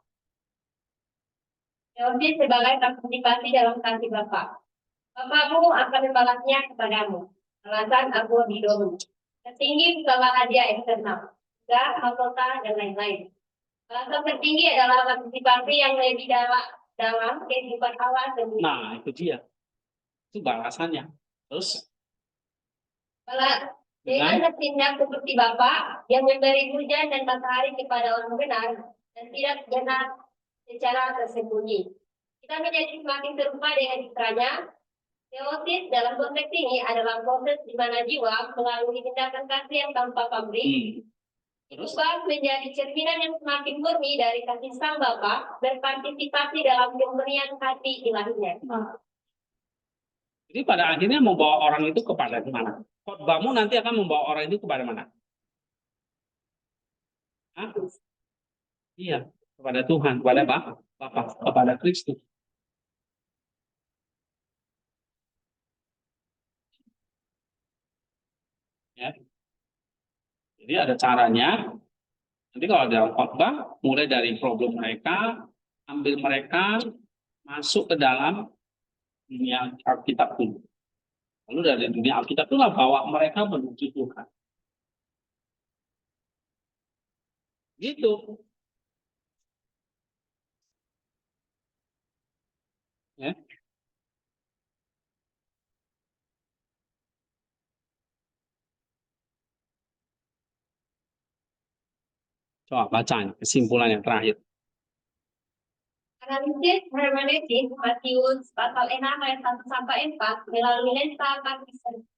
B: Teologi sebagai partisipasi dalam kasih Bapa. Bapakmu akan membalasnya kepadamu. Alasan aku lebih dulu. Tertinggi bukanlah hadiah eksternal, juga mahkota dan lain-lain. Balasan tertinggi adalah partisipasi yang lebih dalam kehidupan Allah sendiri.
A: Nah, itu dia. Itu balasannya. Terus
B: Dengan bertindak seperti Bapa yang memberi hujan dan matahari kepada orang benar dan tidak benar secara tersembunyi. Kita menjadi semakin serupa dengan citranya. Teosis dalam konteks ini adalah proses di mana jiwa melalui tindakan kasih yang tanpa pamrih berubah menjadi cerminan yang semakin murni dari kasih Sang Bapa, berpartisipasi dalam kemurnian hati ilahinya.
A: Jadi pada akhirnya membawa orang itu kepada mana? Khotbahmu nanti akan membawa orang itu kepada mana? Hah? Iya, kepada Tuhan, kepada Bapa, kepada Kristus. Ya. Jadi ada caranya. Nanti kalau dalam khotbah, mulai dari problem mereka, ambil mereka masuk ke dalam dunia Alkitab dulu. Lalu dari dunia Alkitab itulah bawa mereka menuju Tuhan. Gitu. Ya. Coba baca kesimpulan yang terakhir.
B: Analisis hermeneutik Matius pasal 6 ayat 1 sampai 4 melalui lensa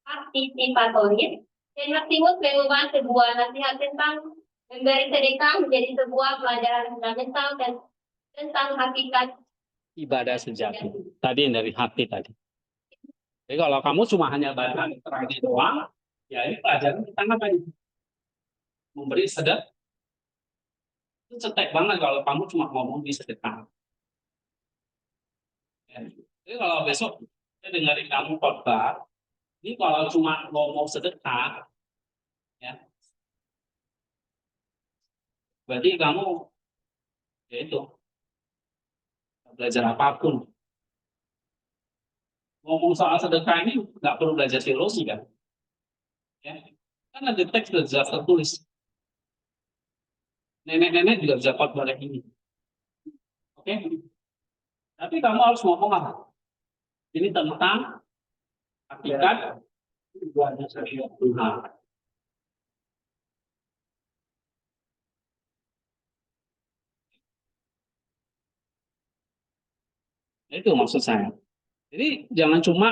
B: partisipatoris dan Matius mengubah sebuah nasihat tentang memberi sedekah menjadi sebuah pelajaran fundamental dan tentang hakikat
A: Ibadah sejati. Tadi yang dari hati tadi. Jadi kalau kamu cuma hanya baca literasi doang, ya ini pelajaran tentang apa ini? Memberi sedekah. Itu cetek banget kalau kamu cuma ngomong di sedekah. Ya. Jadi kalau besok saya dengerin kamu khotbah, ini kalau cuma ngomong sedekah, ya, berarti kamu ya itu belajar apapun. Ngomong soal sedekah ini nggak perlu belajar teologi kan? Ya. Kan ada teks sudah jelas tertulis. Nenek-nenek juga bisa khotbah kayak ini. Oke? Tapi kamu harus ngomong apa? Ini tentang hakikat ibadah Tuhan. Itu maksud saya. Jadi jangan cuma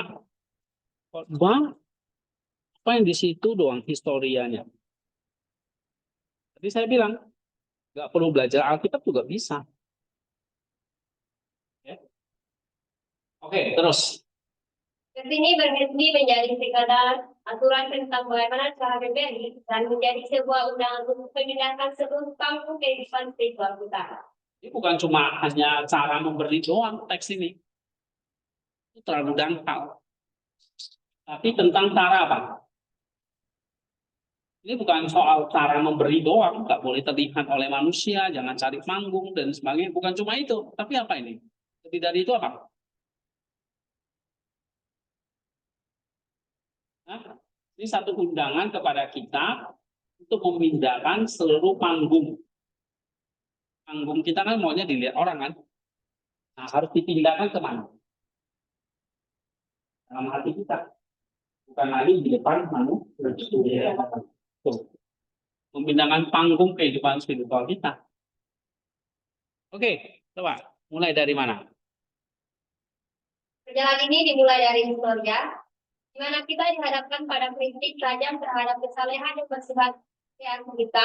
A: khotbah apa yang di situ doang historianya. Tadi saya bilang nggak perlu belajar Alkitab juga bisa. Ya. Oke, terus.
B: Teks ini berhenti menjadi sekadar aturan tentang bagaimana cara memberi dan menjadi sebuah undangan untuk memindahkan seluruh panggung kehidupan spiritual kita.
A: Ini bukan cuma hanya cara memberi doang teks ini. Itu terlalu dangkal. Tapi tentang cara apa? Ini bukan soal cara memberi doang, nggak boleh terlihat oleh manusia, jangan cari panggung dan sebagainya. Bukan cuma itu, tapi apa ini? Lebih dari itu apa? Nah, ini satu undangan kepada kita untuk memindahkan seluruh panggung. Panggung kita kan maunya dilihat orang kan? Nah, harus dipindahkan kemana? Dalam hati kita. Bukan lagi di depan manusia. Tuh. Memindahkan panggung kehidupan spiritual kita. Oke, coba mulai dari mana?
D: Perjalanan ini dimulai dari historia, di mana kita dihadapkan pada kritik tajam terhadap kesalehan dan kesehatan kita.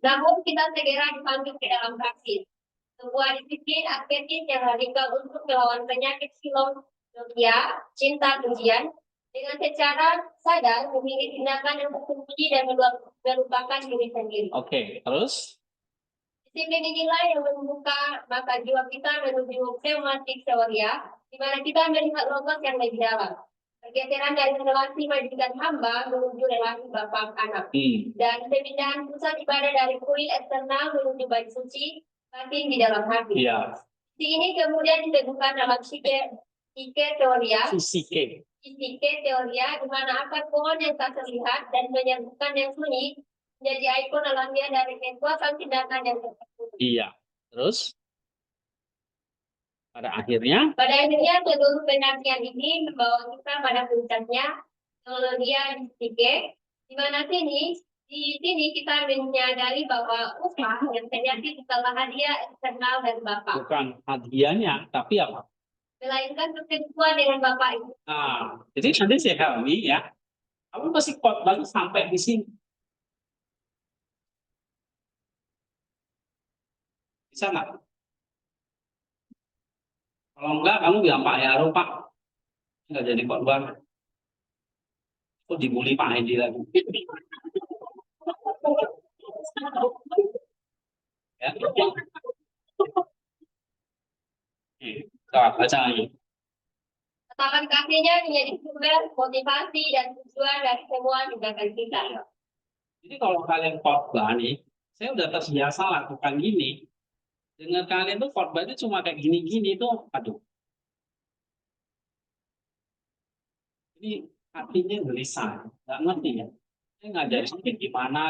D: Namun kita segera dipanggil ke dalam praksis. Sebuah disiplin asketis yang radikal untuk melawan penyakit filosofiya, cinta pujian, dengan secara sadar memilih tindakan yang tersembunyi dan melupakan diri sendiri.
A: Oke, terus?
D: Disiplin inilah yang membuka mata jiwa kita menuju pneumatik teoria, di mana kita melihat logos yang lebih dalam. Pergeseran dari relasi majikan hamba menuju relasi bapak anak. Dan pemindahan pusat ibadah dari kuil eksternal menuju bait suci batin di dalam hati.
A: Iya.
D: Ini kemudian diteguhkan dalam psike teoria. Psike teoria, di mana akar pohon yang tak terlihat dan menyembuhkan yang sunyi menjadi ikon alamiah dari kekuatan tindakan yang tersebut.
A: Iya. Terus? Pada akhirnya
D: seluruh pengertian ini membawa kita pada puncaknya teologi psike, di mana di sini kita menyadari bahwa upah yang terjadi setelah hadiah eksternal dari Bapak.
A: Bukan hadiahnya, tapi apa?
D: Melainkan ketentuan dengan Bapak itu.
A: Nah, jadi nanti saya kami ya, kamu masih khotbah sampai di sini. Bisa nggak? Kalau enggak, kamu bilang Pak Yaro, Pak, nggak jadi khotbah. Kok dibully Pak Hendi lagi? Ya. Baca lagi.
D: Katakan kasihnya menjadi sumber motivasi dan tujuan dari semua tindakan kita.
A: Jadi kalau kalian khotbah nih, saya udah terbiasa lakukan gini. Dengan kalian tuh khotbah itu cuma kayak gini-gini tuh, aduh. Ini hatinya gelisah, nggak ngerti ya. Saya ngajarin sampai gimana.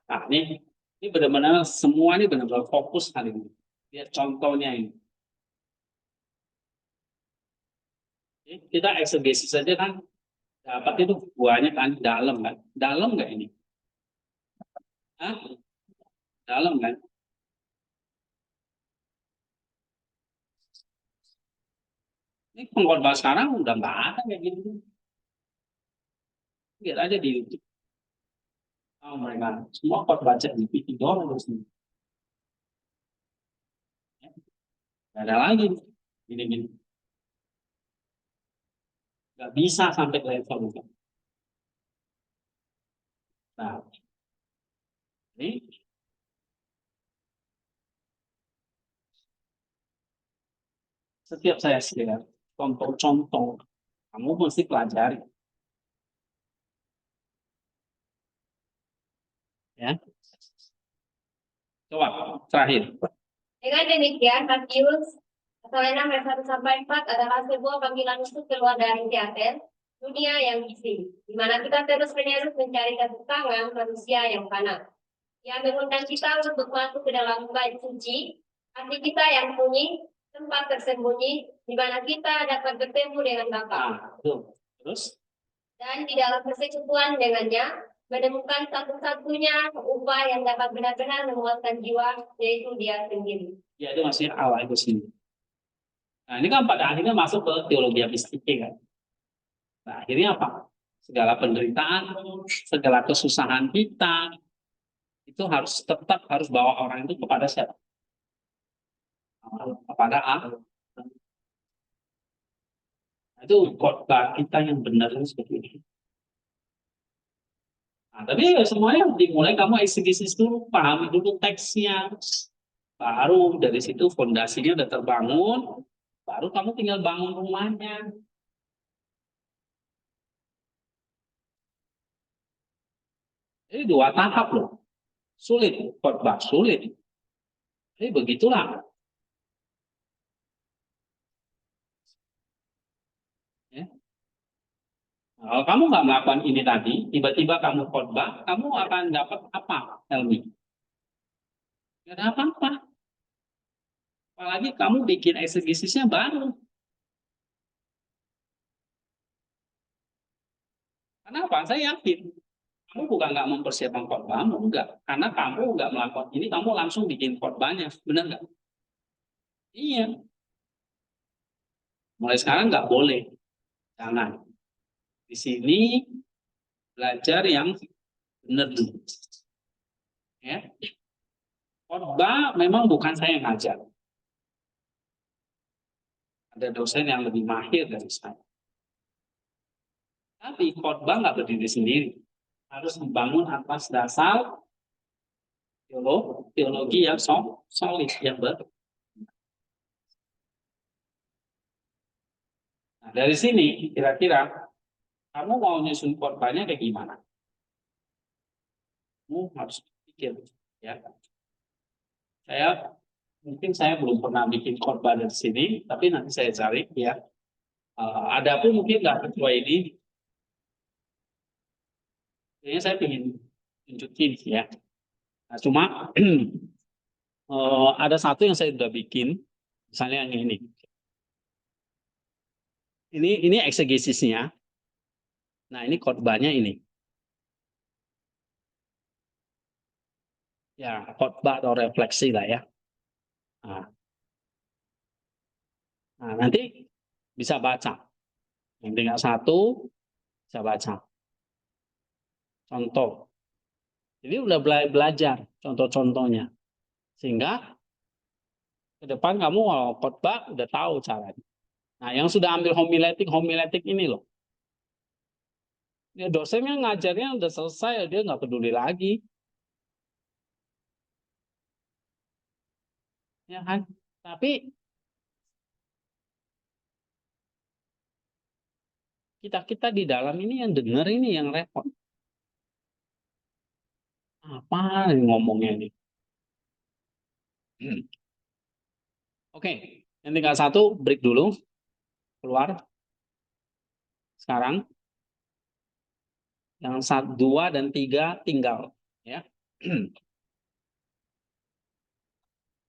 A: Nah, ini benar-benar semua ini benar-benar fokus kali ini. Lihat contohnya ini. Kita eksegesis saja kan dapat itu buahnya kan dalam kan. Dalam nggak ini? Hah? Dalam kan? Ini pengkhotbah sekarang udah nggak ada kayak gitu. Lihat aja di YouTube. Oh, mereka semua khotbah ChatGPT doang terus nih. Nggak ada lagi gini-gini. Nggak bisa sampai ke level itu. Nah, ini setiap saya share contoh-contoh, kamu mesti pelajari. Ya. Coba terakhir.
D: Dengan demikian, Matius pasal 6 ayat 1 sampai 4 adalah sebuah panggilan untuk keluar dari teater dunia yang bising, di mana kita terus-menerus mencari tangan manusia yang panas. Yang mengundang kita untuk masuk ke dalam bait suci, hati kita yang sunyi, tempat tersembunyi, di mana kita dapat bertemu dengan Bapa.
A: Terus?
D: Dan di dalam persekutuan dengannya, menemukan satu-satunya upah yang dapat benar-benar memuaskan jiwa, yaitu Dia sendiri.
A: Ya, itu masih awal itu sini. Nah, ini kan pada akhirnya masuk ke teologi psike kan. Nah, akhirnya apa? Segala penderitaan, segala kesusahan kita, itu harus tetap harus bawa orang itu kepada siapa? Kepada Allah. Itu khotbah kita yang benar seperti ini. Nah, tapi semuanya dimulai kamu eksegesis dulu, pahami dulu teksnya. Baru dari situ fondasinya udah terbangun, baru kamu tinggal bangun rumahnya. Ini 2 tahap loh. Sulit, khotbah sulit. Jadi begitulah. Ya. Nah, kalau kamu nggak melakukan ini tadi, tiba-tiba kamu khotbah, kamu akan dapat apa, Helmi? Nggak ada apa-apa. Apalagi kamu bikin eksegesisnya baru. Kenapa? Saya yakin. Kamu bukan nggak mempersiapkan khotbahmu, enggak. Karena kamu nggak melakukan ini, kamu langsung bikin khotbahnya. Benar nggak? Iya. Mulai sekarang nggak boleh. Jangan. Di sini belajar yang benar dulu. Ya. Khotbah memang bukan saya yang ngajar. Ada dosen yang lebih mahir dari saya. Tapi khotbah nggak berdiri sendiri. Harus dibangun atas dasar teologi yang solid, yang benar. Nah, dari sini kira-kira kamu mau nyusun khotbahnya kayak gimana? Kamu harus pikir, ya. Saya belum pernah bikin khotbah dari sini, tapi nanti saya cari, ya. Ada pun mungkin nggak sesuai ini. Kayaknya saya ingin tunjukin, ya. Nah, cuma ada satu yang saya sudah bikin, misalnya yang ini. Ini eksegesisnya. Nah, ini khotbahnya ini. Ya, khotbah atau refleksi lah ya. Nah, nanti bisa baca. Yang tinggal satu bisa baca. Contoh. Jadi udah belajar contoh-contohnya. Sehingga ke depan kamu kalau khotbah udah tahu caranya. Nah, yang sudah ambil homiletik ini loh. Ya, dosennya ngajarnya udah selesai, dia nggak peduli lagi. Ya kan? Tapi kita di dalam ini yang dengar ini yang repot. Apa yang ngomongnya ini? Oke, yang tinggal satu break dulu. Keluar. Sekarang. Yang 1, 2, dan 3 tinggal. Ya.